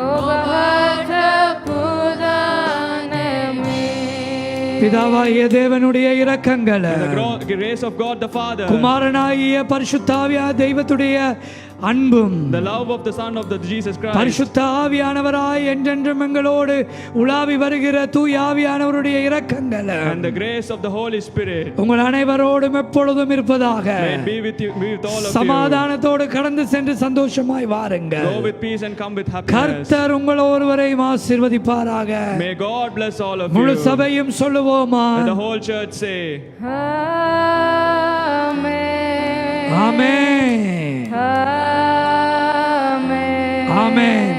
[SPEAKER 3] உபஹத புதானமே.
[SPEAKER 4] பிதாவாகிய தேவனுடைய இரக்கங்கள்
[SPEAKER 5] The grace of God the Father.
[SPEAKER 4] குமாரனாகிய பரிசுத்தாவியா தெய்வத்துடைய அன்பும்
[SPEAKER 5] The love of the Son of the Jesus Christ.
[SPEAKER 4] பரிசுத்த ஆவியானவராய் என்றென்றும் எங்களோடு உலாவி வருகிற தூய ஆவியானவருடைய இரக்கங்கள்
[SPEAKER 5] And the grace of the Holy Spirit.
[SPEAKER 4] உங்கள் அனைவரோடும் எப்பொழுதும் இருப்பதாக.
[SPEAKER 5] May it be with you, be with all of you.
[SPEAKER 4] சமாதானத்தோடு கடந்து சென்று சந்தோஷமாய் வாருங்கள்.
[SPEAKER 5] Go with peace and come with happiness.
[SPEAKER 4] கர்த்தர் உங்கள் ஒருவரையும் ஆசீர்வதிப்பாராக.
[SPEAKER 5] May God bless all of
[SPEAKER 4] முழு
[SPEAKER 5] you.
[SPEAKER 4] சபையும் சொல்லுவோமா?
[SPEAKER 5] Let the whole church say.
[SPEAKER 3] Amen.
[SPEAKER 4] Amen.
[SPEAKER 3] Amen.
[SPEAKER 4] Amen.